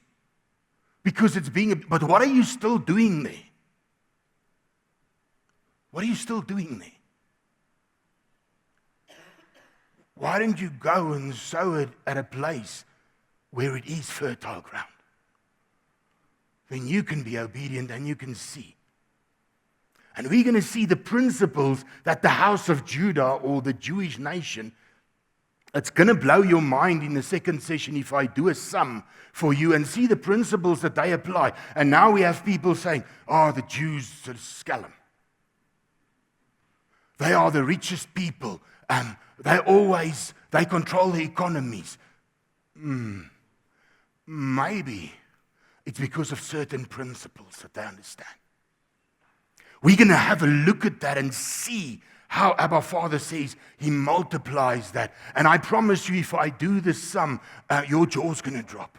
because it's but what are you still doing there? What are you still doing there? Why don't you go and sow it at a place where it is fertile ground? Then you can be obedient and you can see. And we're going to see the principles that the house of Judah, or the Jewish nation, it's going to blow your mind in the second session if I do a sum for you and see the principles that they apply. And now we have people saying, the Jews are scallum. They are the richest people. They control the economies. Maybe it's because of certain principles that they understand. We're going to have a look at that and see how Abba Father says he multiplies that. And I promise you, if I do this sum, your jaw's going to drop.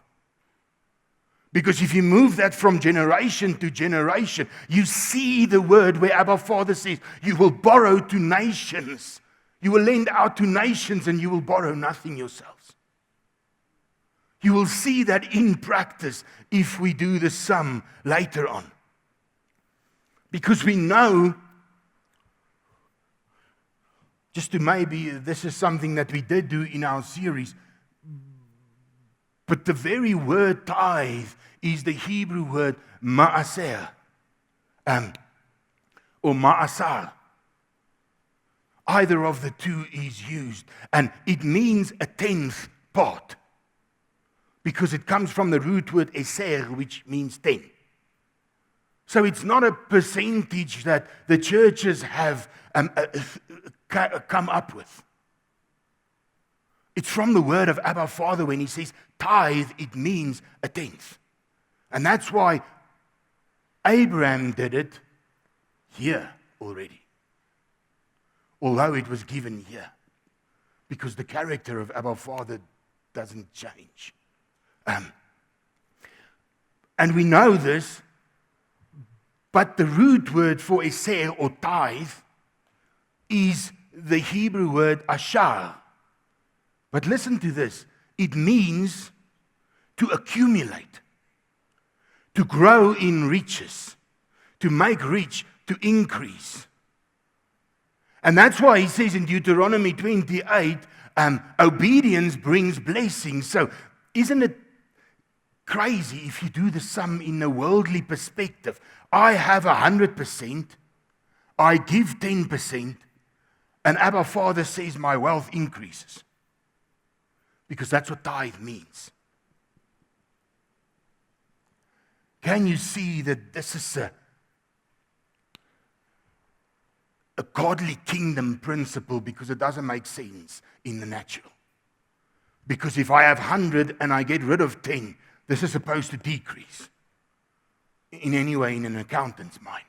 Because if you move that from generation to generation, you see the word where Abba Father says, you will borrow to nations. You will lend out to nations and you will borrow nothing yourselves. You will see that in practice if we do the sum later on. Because we know, just to maybe, this is something that we did do in our series, but the very word tithe is the Hebrew word ma'aser, or ma'asar. Either of the two is used, and it means a tenth part, because it comes from the root word eser, which means 10. So it's not a percentage that the churches have come up with. It's from the word of Abba Father. When he says tithe, it means a tenth. And that's why Abraham did it here already. Although it was given here. Because the character of Abba Father doesn't change. And we know this. But the root word for eser, or tithe, is the Hebrew word ashar. But listen to this. It means to accumulate, to grow in riches, to make rich, to increase. And that's why he says in Deuteronomy 28, obedience brings blessings. So isn't it crazy if you do the sum in a worldly perspective? I have 100%, I give 10%, and Abba Father says my wealth increases. Because that's what tithe means. Can you see that this is a godly kingdom principle? Because it doesn't make sense in the natural. Because if I have 100 and I get rid of 10, this is supposed to decrease. in any way in an accountant's mind.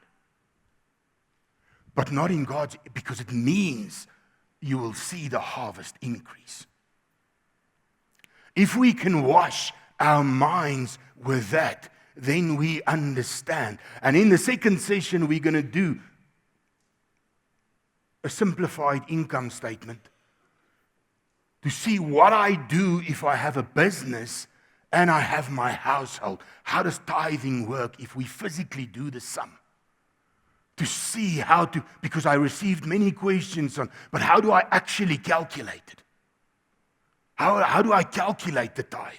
But not in God's, because it means you will see the harvest increase. If we can wash our minds with that, then we understand. And in the second session, we're going to do a simplified income statement to see what I do if I have a business and I have my household. How does tithing work if we physically do the sum? To see how to, because I received many questions on, but how do I actually calculate it? How do I calculate the tithe?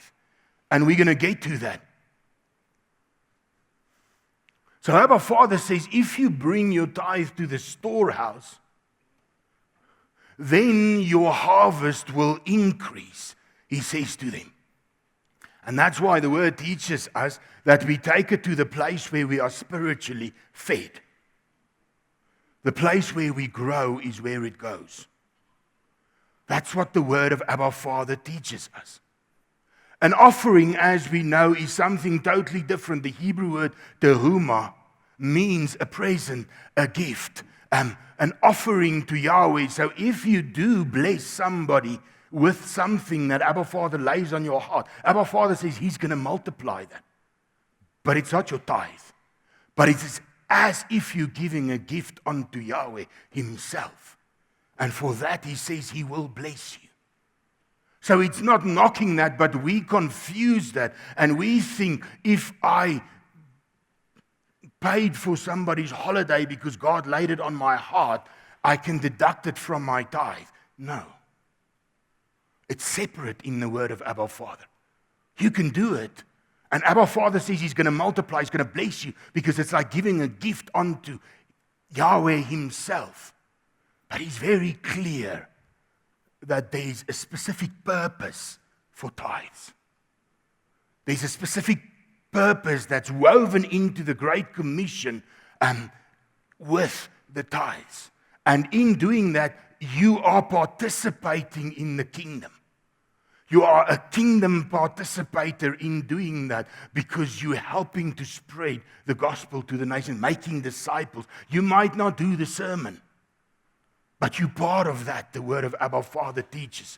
And we're going to get to that. So our Father says, if you bring your tithe to the storehouse, then your harvest will increase, he says to them. And that's why the word teaches us that we take it to the place where we are spiritually fed. The place where we grow is where it goes. That's what the word of Abba Father teaches us. An offering, as we know, is something totally different. The Hebrew word terumah means a present, a gift, an offering to Yahweh. So if you do bless somebody with something that Abba Father lays on your heart, Abba Father says he's going to multiply that. But it's not your tithe. But it's as if you're giving a gift unto Yahweh himself. And for that, he says he will bless you. So it's not knocking that, but we confuse that. And we think if I paid for somebody's holiday because God laid it on my heart, I can deduct it from my tithe. No. It's separate in the word of Abba Father. You can do it. And Abba Father says he's going to multiply, he's going to bless you, because it's like giving a gift unto Yahweh himself. But he's very clear that there's a specific purpose for tithes. There's a specific purpose that's woven into the Great Commission with the tithes. And in doing that, you are participating in the kingdom. You are a kingdom participator in doing that because you're helping to spread the gospel to the nation, making disciples. You might not do the sermon, but you're part of that, the word of Abba Father teaches,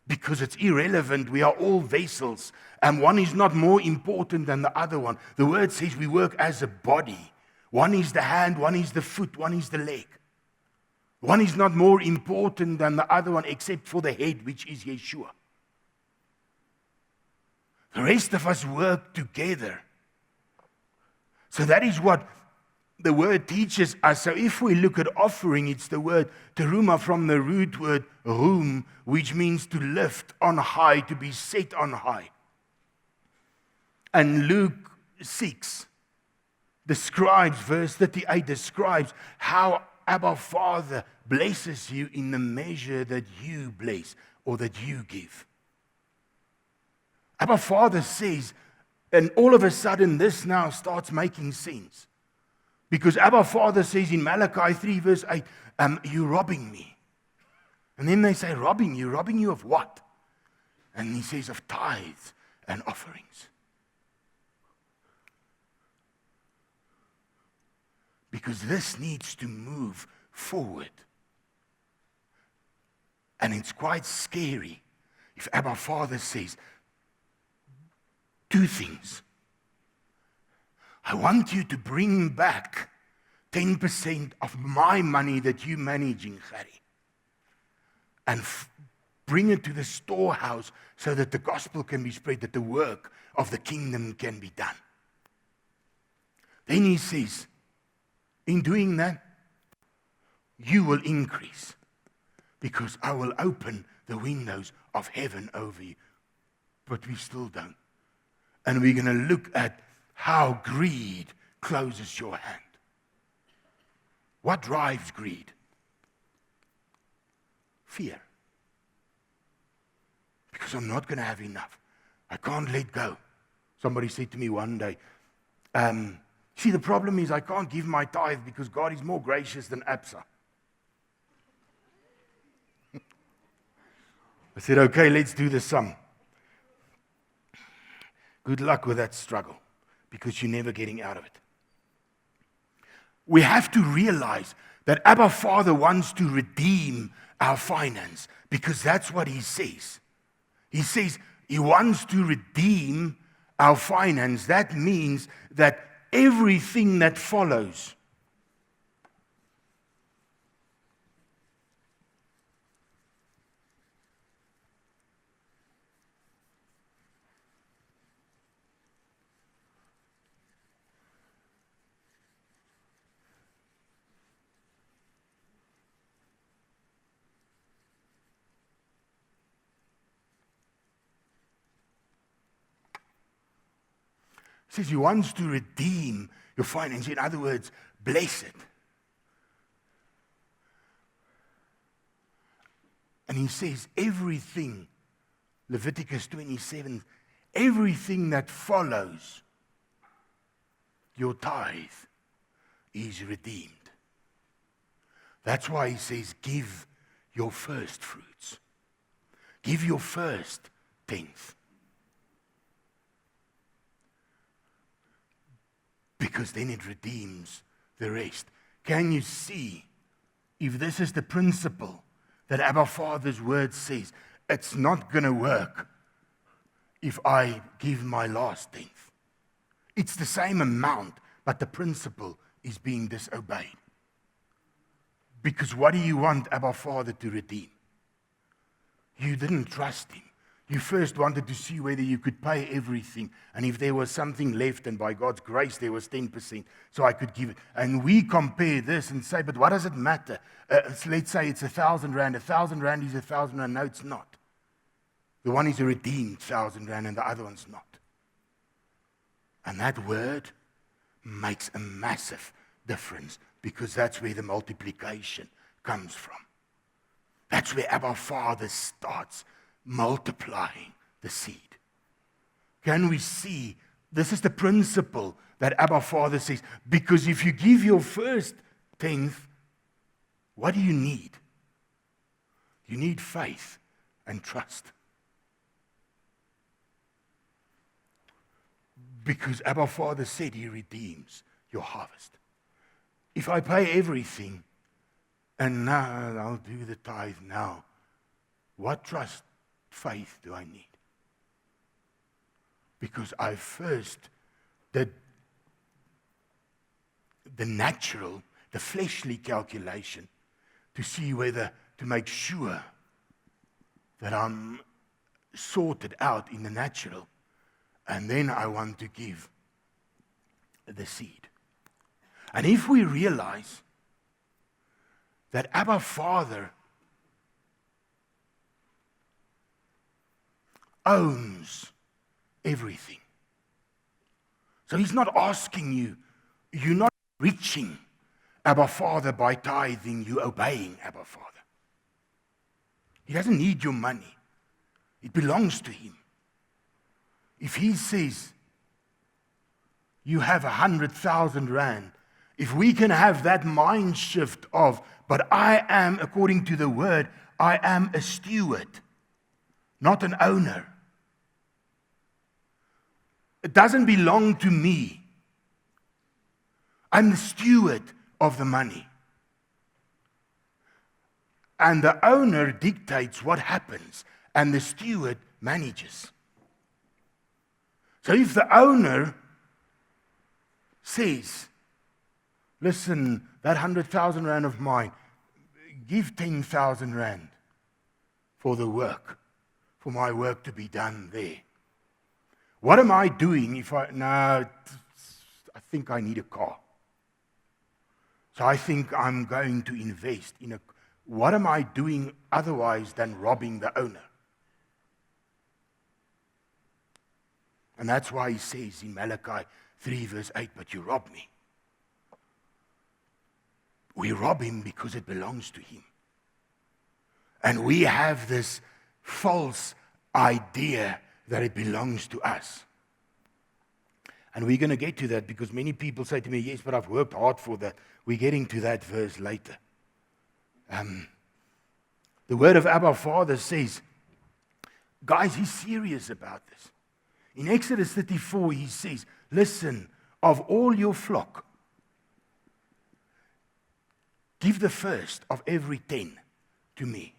because it's irrelevant. We are all vessels, and one is not more important than the other one. The word says we work as a body. One is the hand, one is the foot, one is the leg. One is not more important than the other one except for the head, which is Yeshua. The rest of us work together. So that is what the word teaches us. So if we look at offering, it's the word terumah from the root word rum, which means to lift on high, to be set on high. And Luke 6 describes, verse 38 describes how Abba Father blesses you in the measure that you bless or that you give. Abba Father says, and all of a sudden this now starts making sense. Because Abba Father says in Malachi 3 verse 8, you're robbing me. And then they say, robbing you? Robbing you of what? And he says, of tithes and offerings. Because this needs to move forward. And it's quite scary if Abba Father says, two things. I want you to bring back 10% of my money that you're managing, Gerrie, and bring it to the storehouse so that the gospel can be spread, that the work of the kingdom can be done. Then he says, in doing that, you will increase because I will open the windows of heaven over you. But we still don't. And we're going to look at how greed closes your hand. What drives greed? Fear. Because I'm not going to have enough. I can't let go. Somebody said to me one day, see, the problem is I can't give my tithe because God is more gracious than Absa. I said, okay, let's do the sum. Good luck with that struggle, because you're never getting out of it. we have to realize that Abba Father wants to redeem our finance, because that's what he says. He says he wants to redeem our finance. That means that everything that follows. He says he wants to redeem your finance. In other words, bless it. And he says everything, Leviticus 27, everything that follows your tithe is redeemed. That's why he says give your first fruits. Give your first tenth. Because then it redeems the rest. Can you see, if this is the principle that Abba Father's word says, it's not going to work if I give my last tenth. It's the same amount, but the principle is being disobeyed. Because what do you want Abba Father to redeem? You didn't trust him. You first wanted to see whether you could pay everything, and if there was something left, and by God's grace there was 10%, so I could give it. And we compare this and say, but what does it matter? Let's say it's 1,000 rand. 1,000 rand is 1,000 rand. No, it's not. The one is a redeemed 1,000 rand, and the other one's not. And that word makes a massive difference, because that's where the multiplication comes from. That's where Abba Father starts multiplying the seed. Can we see? This is the principle that Abba Father says. Because if you give your first tenth, what do you need? You need faith and trust. Because Abba Father said he redeems your harvest. If I pay everything, and now I'll do the tithe now, what trust, faith do I need? Because I first did the natural, the fleshly calculation to see whether, to make sure that I'm sorted out in the natural, and then I want to give the seed. And if we realize that Abba Father owns everything. So he's not asking you, you're not reaching Abba Father by tithing, you're obeying Abba Father. He doesn't need your money. It belongs to him. If he says, you have 100,000 rand, if we can have that mind shift of, but I am, according to the word, I am a steward, not an owner. It doesn't belong to me. I'm the steward of the money. And the owner dictates what happens, and the steward manages. So if the owner says, listen, that 100,000 rand of mine, give 10,000 rand for the work, for my work to be done there. What am I doing if I think I need a car. So I think I'm going to invest in what am I doing otherwise than robbing the owner? And that's why he says in Malachi 3 verse 8, but you rob me. We rob him because it belongs to him. And we have this false idea that it belongs to us. And we're going to get to that because many people say to me, yes, but I've worked hard for that. We're getting to that verse later. The word of Abba Father says, guys, he's serious about this. In Exodus 34, he says, listen, of all your flock, give the first of every 10 to me.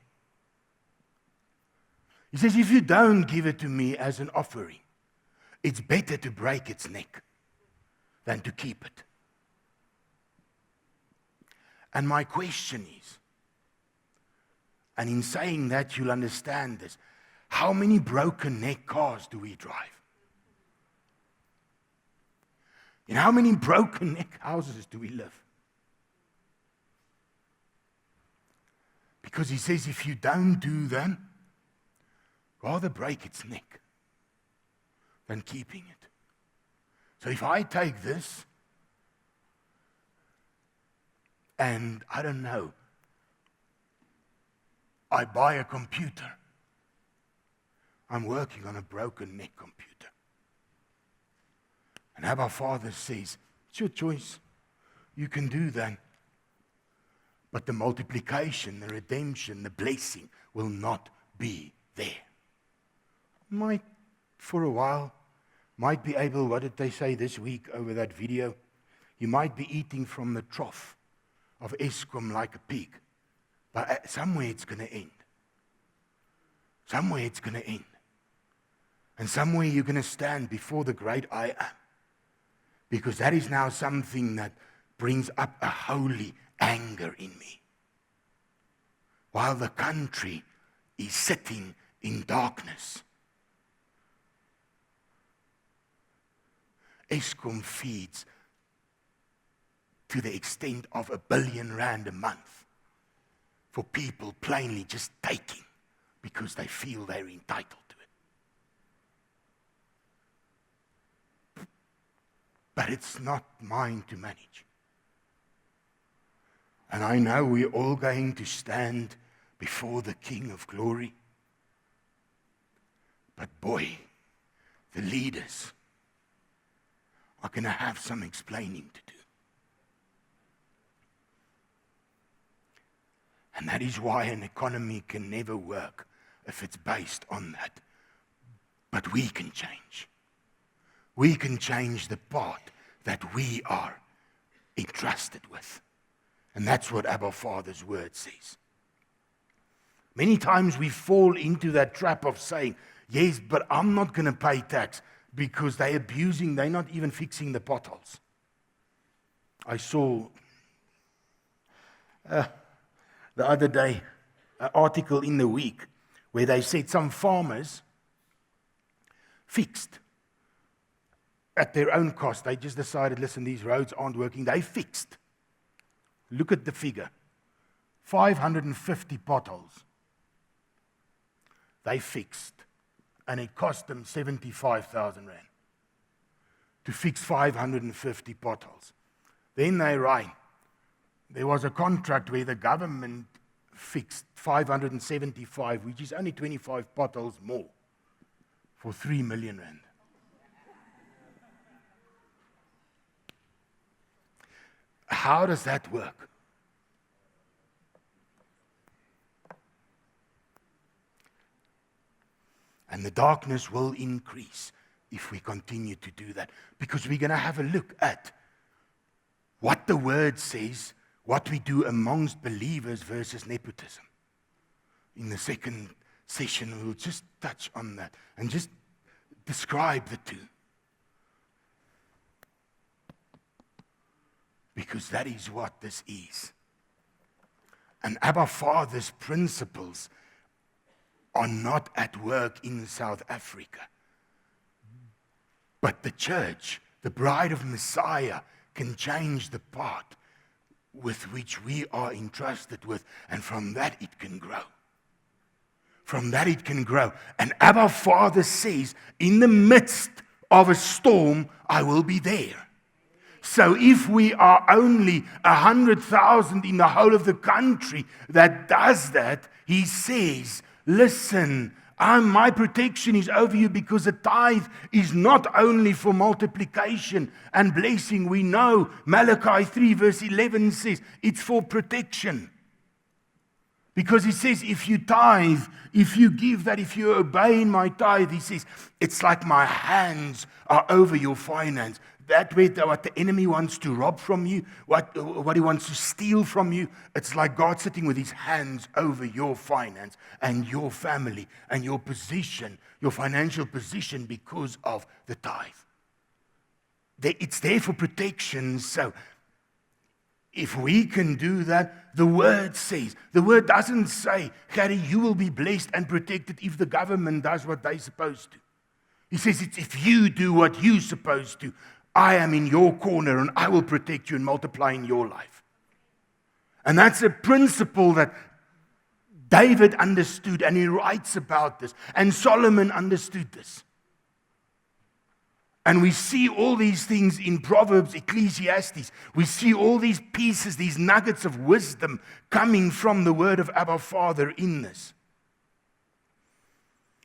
He says, if you don't give it to me as an offering, it's better to break its neck than to keep it. And my question is, and in saying that you'll understand this, how many broken neck cars do we drive? In how many broken neck houses do we live? Because he says, if you don't do that, rather break its neck than keeping it. So if I take this, and I don't know, I buy a computer, I'm working on a broken neck computer. And our Father says, it's your choice. You can do that. But the multiplication, the redemption, the blessing will not be there. Might, for a while, might be able, what did they say this week over that video? You might be eating from the trough of Eskom like a pig. But somewhere it's going to end. Somewhere it's going to end. And somewhere you're going to stand before the great I am. Because that is now something that brings up a holy anger in me. While the country is sitting in darkness. Eskom feeds to the extent of R1 billion a month for people plainly just taking because they feel they're entitled to it. But it's not mine to manage. And I know we're all going to stand before the King of Glory. But boy, the leaders are going to have some explaining to do. And that is why an economy can never work if it's based on that. But we can change. We can change the part that we are entrusted with. And that's what Abba Father's word says. Many times we fall into that trap of saying, yes, but I'm not going to pay tax because they're abusing, they're not even fixing the potholes. I saw the other day an article in the week where they said some farmers fixed at their own cost. They just decided, listen, these roads aren't working. They fixed. Look at the figure. 550 potholes. They fixed. And it cost them 75,000 rand to fix 550 potholes. Then they write, there was a contract where the government fixed 575, which is only 25 potholes more, for 3 million rand. How does that work? And the darkness will increase if we continue to do that. Because we're going to have a look at what the word says, what we do amongst believers versus nepotism. In the second session, we'll just touch on that and just describe the two. Because that is what this is. And Abba Father's principles are not at work in South Africa. But the church, the bride of Messiah, can change the part with which we are entrusted with. And from that it can grow. From that it can grow. And Abba Father says, in the midst of a storm, I will be there. So if we are only 100,000 in the whole of the country that does that, he says, listen, my protection is over you, because a tithe is not only for multiplication and blessing. We know Malachi 3 verse 11 says it's for protection. Because he says, if you tithe, if you give that, if you obey in my tithe, he says, it's like my hands are over your finance. what the enemy wants to rob from you, what he wants to steal from you, it's like God sitting with his hands over your finance and your family and your position, your financial position because of the tithe. It's there for protection. So if we can do that, the word says, the word doesn't say, Gerrie, you will be blessed and protected if the government does what they're supposed to. He says, it's if you do what you're supposed to, I am in your corner and I will protect you and multiply in your life. And that's a principle that David understood, and he writes about this. And Solomon understood this. And we see all these things in Proverbs, Ecclesiastes. We see all these pieces, these nuggets of wisdom coming from the word of Abba Father in this.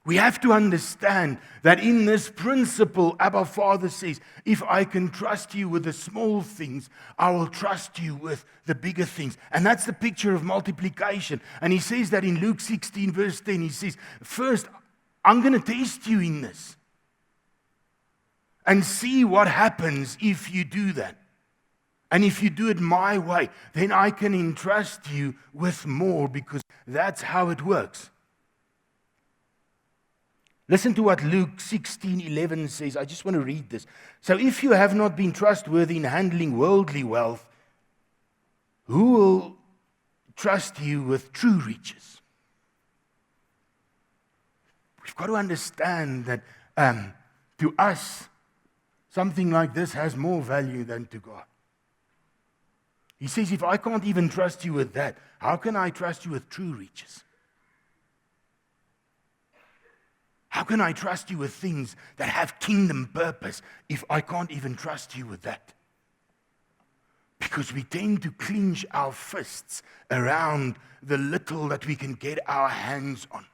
We have to understand that in this principle, Abba Father says, if I can trust you with the small things, I will trust you with the bigger things. And that's the picture of multiplication. And he says that in Luke 16, verse 10, he says, first, I'm going to test you in this and see what happens if you do that. And if you do it my way, then I can entrust you with more, because that's how it works. Listen to what Luke 16:11 says. I just want to read this. So if you have not been trustworthy in handling worldly wealth, who will trust you with true riches? We've got to understand that to us, something like this has more value than to God. He says, if I can't even trust you with that, how can I trust you with true riches? How can I trust you with things that have kingdom purpose if I can't even trust you with that? Because we tend to clench our fists around the little that we can get our hands on.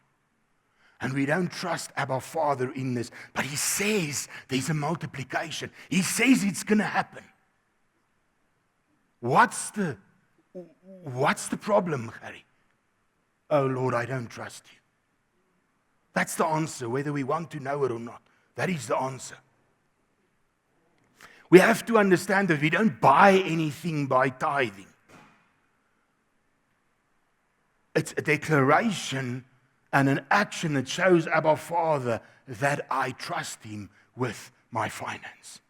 And we don't trust Abba Father in this. But he says there's a multiplication. He says it's going to happen. What's the problem, Gerrie? Oh, Lord, I don't trust you. That's the answer, whether we want to know it or not. That is the answer. We have to understand that we don't buy anything by tithing. It's a declaration and an action that shows Abba Father that I trust him with my finance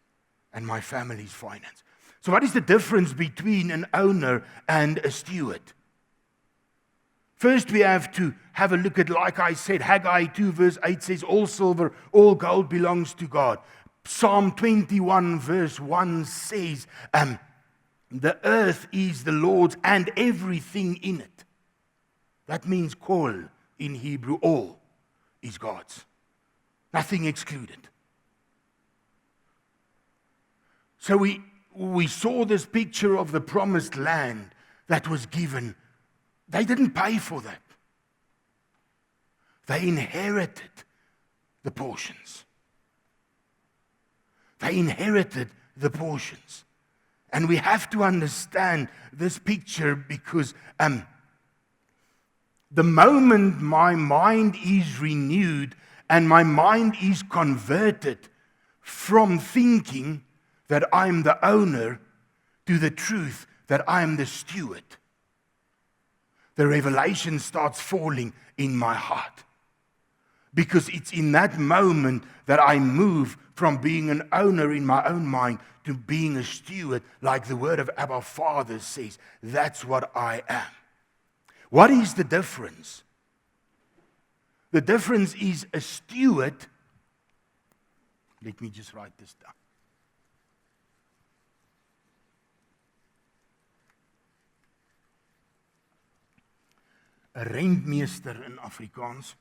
and my family's finance. So what is the difference between an owner and a steward? First, we have to have a look at, like I said, Haggai 2 verse 8 says, all silver, all gold belongs to God. Psalm 21 verse 1 says, the earth is the Lord's and everything in it. That means kol in Hebrew, all is God's. Nothing excluded. So we saw this picture of the promised land that was given. They didn't pay for that. They inherited the portions. They inherited the portions. And we have to understand this picture because the moment my mind is renewed and my mind is converted from thinking that I'm the owner to the truth that I'm the steward, the revelation starts falling in my heart. Because it's in that moment that I move from being an owner in my own mind to being a steward, like the word of Abba Father says. That's what I am. What is the difference? The difference is a steward. Let me just write this down. A rentmeester in Afrikaans.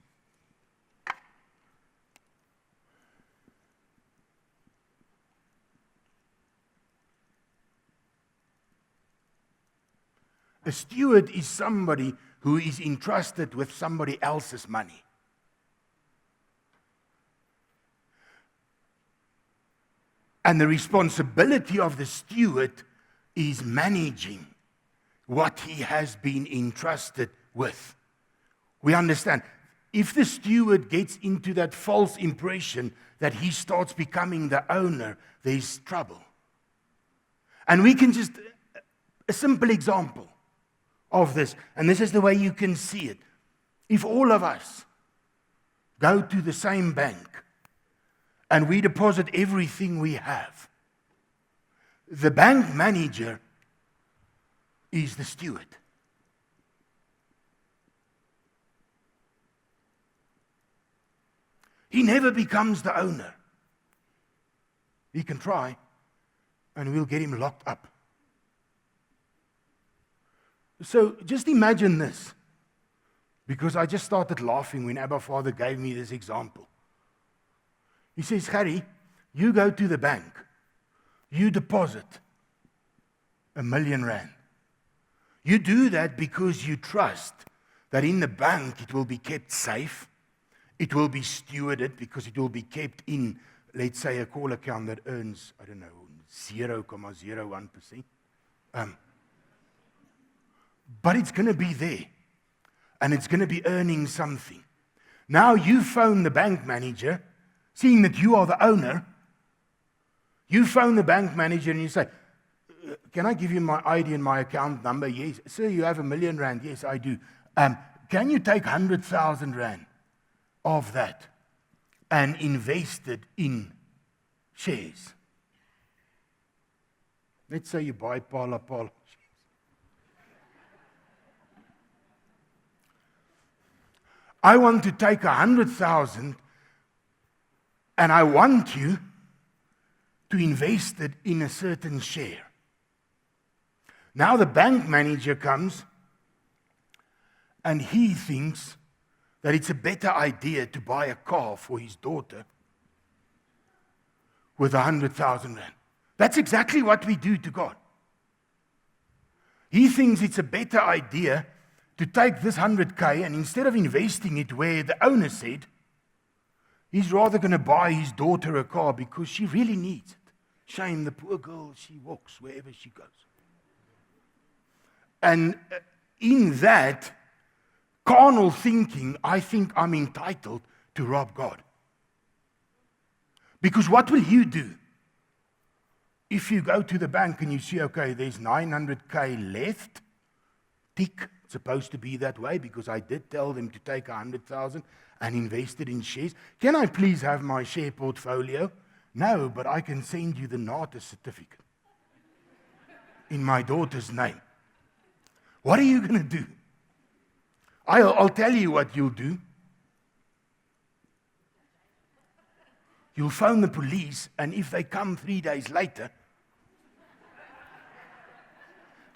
A steward is somebody who is entrusted with somebody else's money. And the responsibility of the steward is managing what he has been entrusted with. We understand. If the steward gets into that false impression that he starts becoming the owner, there's trouble. And we can just, a simple example of this, and this is the way you can see it. If all of us go to the same bank and we deposit everything we have, the bank manager is the steward. He never becomes the owner. He can try, and we'll get him locked up. So just imagine this, because I just started laughing when Abba Father gave me this example. He says, Gerrie, you go to the bank, you deposit R1,000,000. You do that because you trust that in the bank it will be kept safe, it will be stewarded because it will be kept in, let's say, a call account that earns, 0.01%. But it's going to be there, and it's going to be earning something. Now you phone the bank manager, seeing that you are the owner. You phone the bank manager and you say, can I give you my ID and my account number? Yes. Sir, you have R1,000,000. Yes, I do. Can you take 100,000 rand of that and invest it in shares? Let's say you buy Pala. I want to take 100,000 and I want you to invest it in a certain share. Now the bank manager comes and he thinks that it's a better idea to buy a car for his daughter with 100,000 rand. That's exactly what we do to God. He thinks it's a better idea to take this 100K and instead of investing it where the owner said, he's rather going to buy his daughter a car because she really needs it. Shame, the poor girl, she walks wherever she goes. And in that carnal thinking, I think I'm entitled to rob God. Because what will you do if you go to the bank and you see, okay, there's 900K left, tick, it's supposed to be that way because I did tell them to take 100,000 and invest it in shares. Can I please have my share portfolio? No, but I can send you the NATA certificate in my daughter's name. What are you going to do? I'll tell you what you'll do. You'll phone the police, and if they come 3 days later,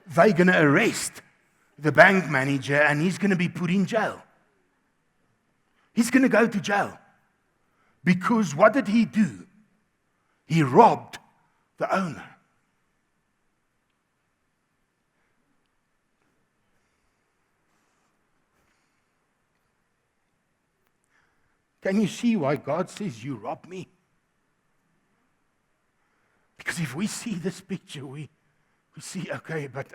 they're going to arrest the bank manager, and he's going to be put in jail. He's going to go to jail. Because what did he do? He robbed the owner. Can you see why God says, you rob me? Because if we see this picture, we see, okay, but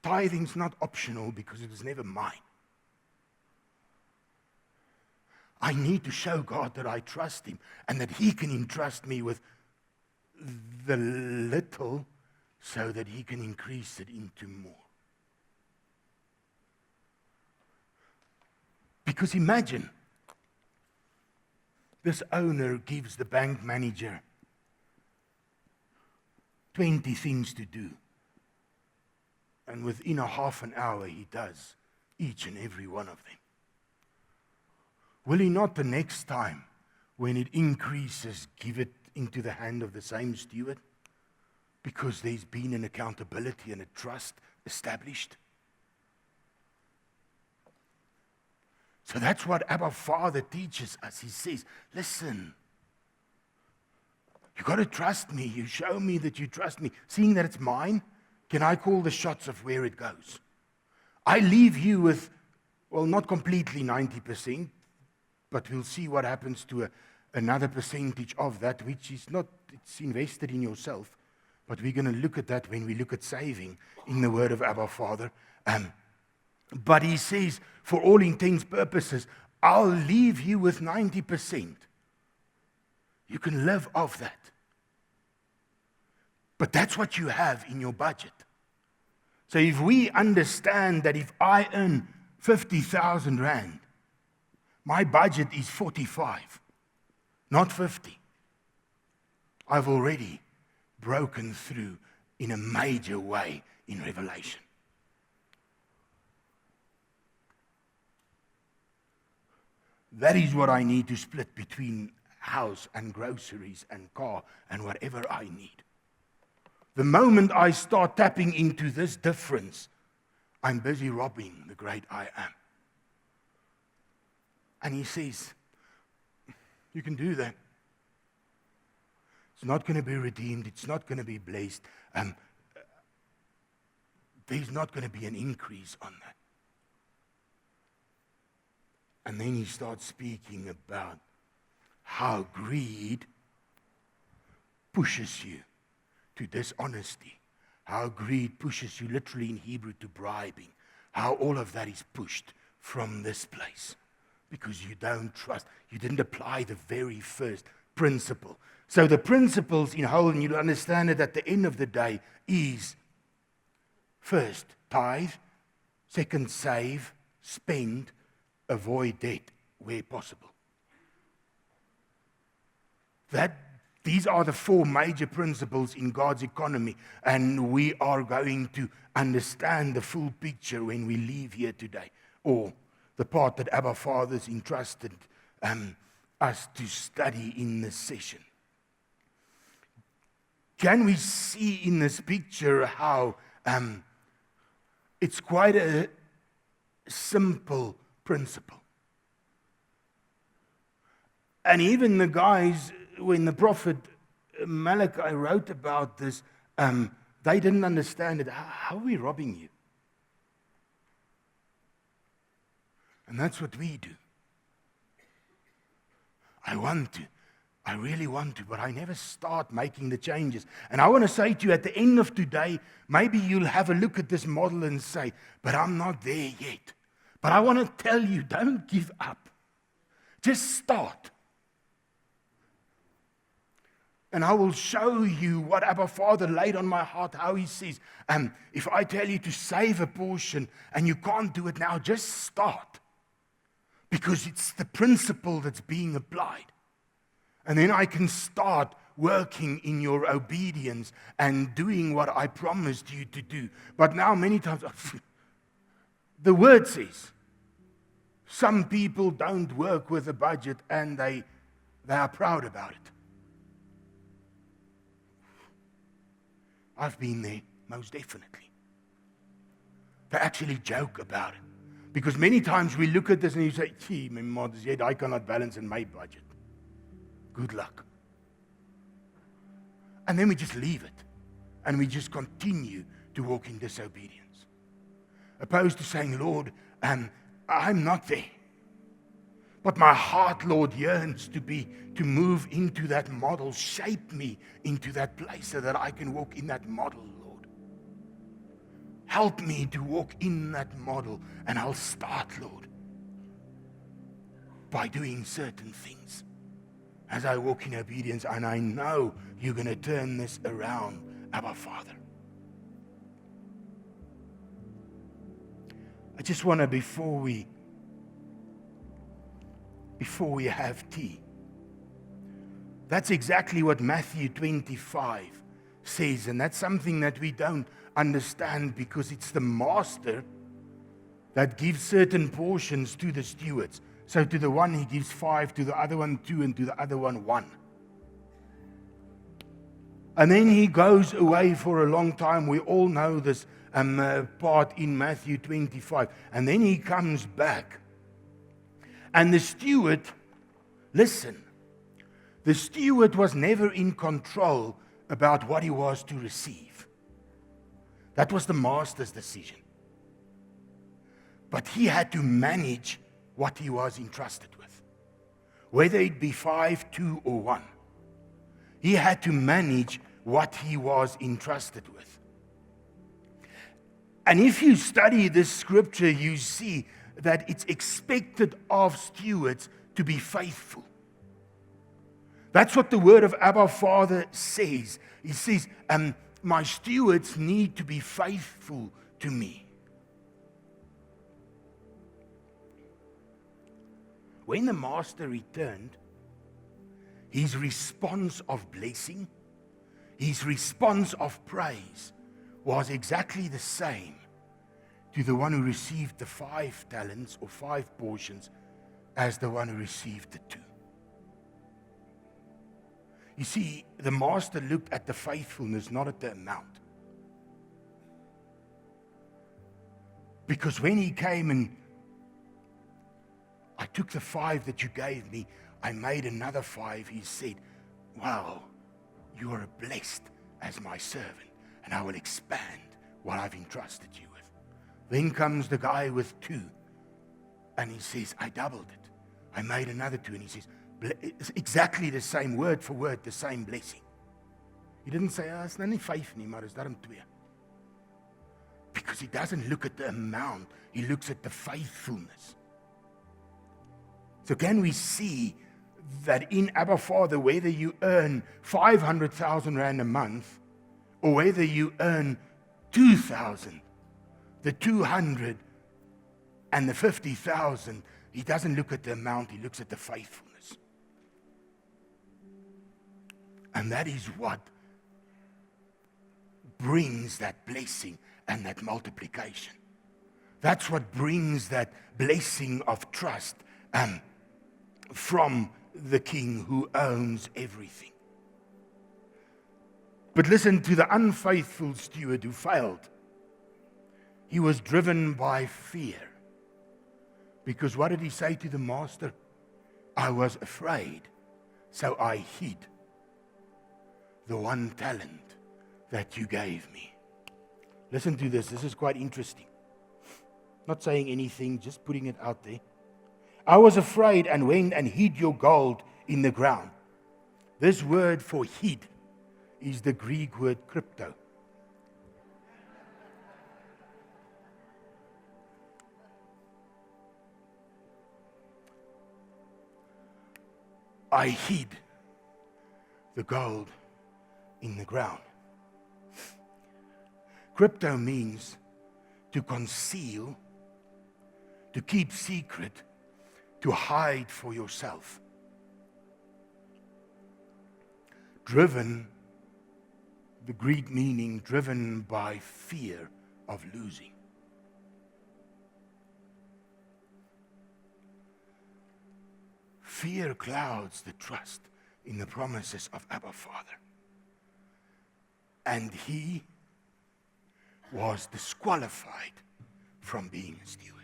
tithing's not optional because it was never mine. I need to show God that I trust Him and that He can entrust me with the little so that He can increase it into more. Because imagine, this owner gives the bank manager 20 things to do. And within a half an hour, he does each and every one of them. Will he not the next time, when it increases, give it into the hand of the same steward? Because there's been an accountability and a trust established. So that's what Abba Father teaches us. He says, listen, you got to trust me. You show me that you trust me. Seeing that it's mine, can I call the shots of where it goes? I leave you with, well, not completely 90%, but we'll see what happens to another percentage of that, which is not, it's invested in yourself. But we're going to look at that when we look at saving in the word of Abba Father. But he says, for all intents purposes, I'll leave you with 90%. You can live off that. But that's what you have in your budget. So if we understand that if I earn 50,000 rand, my budget is 45, not 50. I've already broken through in a major way in Revelation. That is what I need to split between house and groceries and car and whatever I need. The moment I start tapping into this difference, I'm busy robbing the great I am. And he says, you can do that. It's not going to be redeemed. It's not going to be blessed. There's not going to be an increase on that. And then he starts speaking about how greed pushes you to dishonesty, how greed pushes you literally in Hebrew to bribing, how all of that is pushed from this place because you don't trust, you didn't apply the very first principle. So the principles in whole, and you understand it at the end of the day, is first, tithe, second, save, spend, avoid debt where possible. These are the four major principles in God's economy, and we are going to understand the full picture when we leave here today, or the part that Abba Father's entrusted us to study in this session. Can we see in this picture how it's quite a simple principle? And even the guys, when the prophet Malachi wrote about this, they didn't understand it. How are we robbing you? And that's what we do. I really want to, but I never start making the changes. And I want to say to you at the end of today, maybe you'll have a look at this model and say, but I'm not there yet. But I want to tell you, don't give up. Just start. And I will show you what Abba Father laid on my heart, how he says, if I tell you to save a portion and you can't do it now, just start. Because it's the principle that's being applied. And then I can start working in your obedience and doing what I promised you to do. But now many times, the word says, some people don't work with a budget and they are proud about it. I've been there, most definitely. They actually joke about it. Because many times we look at this and you say, gee, my mother's yet I cannot balance in my budget. Good luck. And then we just leave it. And we just continue to walk in disobedience. Opposed to saying, Lord, I'm not there. But my heart, Lord, yearns to move into that model. Shape me into that place so that I can walk in that model, Lord. Help me to walk in that model. And I'll start, Lord, by doing certain things. As I walk in obedience, and I know you're going to turn this around, Abba Father. I just want to, before we have tea, that's exactly what Matthew 25 says, and that's something that we don't understand because it's the master that gives certain portions to the stewards. So to the one he gives 5, to the other one 2, and to the other one 1. And then he goes away for a long time. We all know this part in Matthew 25. And then he comes back. And the steward, listen, the steward was never in control about what he was to receive. That was the master's decision. But he had to manage what he was entrusted with. Whether it be 5, 2, or 1. He had to manage what he was entrusted with. And if you study this scripture, you see that it's expected of stewards to be faithful. That's what the word of Abba Father says. He says, my stewards need to be faithful to me. When the master returned, his response of blessing, his response of praise was exactly the same to the one who received the 5 talents or 5 portions as the one who received the 2. You see, the master looked at the faithfulness, not at the amount. Because when he came and I took the 5 that you gave me, I made another 5, he said, wow, you are blessed as my servant, and I will expand what I've entrusted you with. Then comes the guy with 2, and he says, I doubled it. I made another 2, and he says, it's exactly the same, word for word, the same blessing. He didn't say, it's not 5 nie, maar is daarom 2. Because he doesn't look at the amount, he looks at the faithfulness. So can we see that in Abba Father, whether you earn 500,000 rand a month or whether you earn 2,000, the 200 and the 50,000, he doesn't look at the amount, he looks at the faithfulness. And that is what brings that blessing and that multiplication. That's what brings that blessing of trust from the king who owns everything. But listen to the unfaithful steward who failed. He was driven by fear. Because what did he say to the master? I was afraid, so I hid the 1 talent that you gave me. Listen to this. This is quite interesting. Not saying anything, just putting it out there. I was afraid and went and hid your gold in the ground. This word for hid is the Greek word crypto. I hid the gold in the ground. Crypto means to conceal, to keep secret, to hide for yourself. Driven, the Greek meaning driven by fear of losing. Fear clouds the trust in the promises of Abba Father. And he was disqualified from being a steward.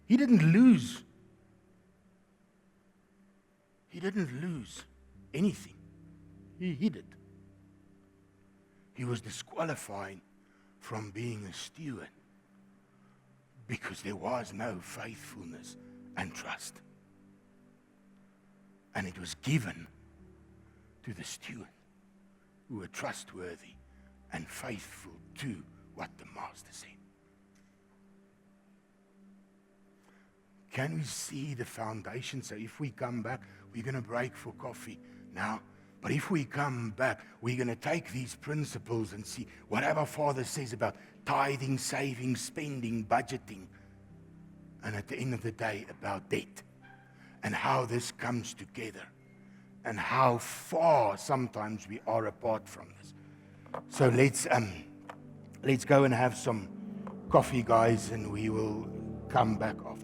He didn't lose. He didn't lose anything. He hid it. He was disqualified from being a steward because there was no faithfulness and trust. And it was given to the steward who were trustworthy and faithful to what the master said. Can we see the foundation? So if we come back, we're going to break for coffee now. But if we come back, we're going to take these principles and see what our Father says about tithing, saving, spending, budgeting. And at the end of the day, about debt. And how this comes together. And how far sometimes we are apart from this. So let's go and have some coffee, guys, and we will come back after.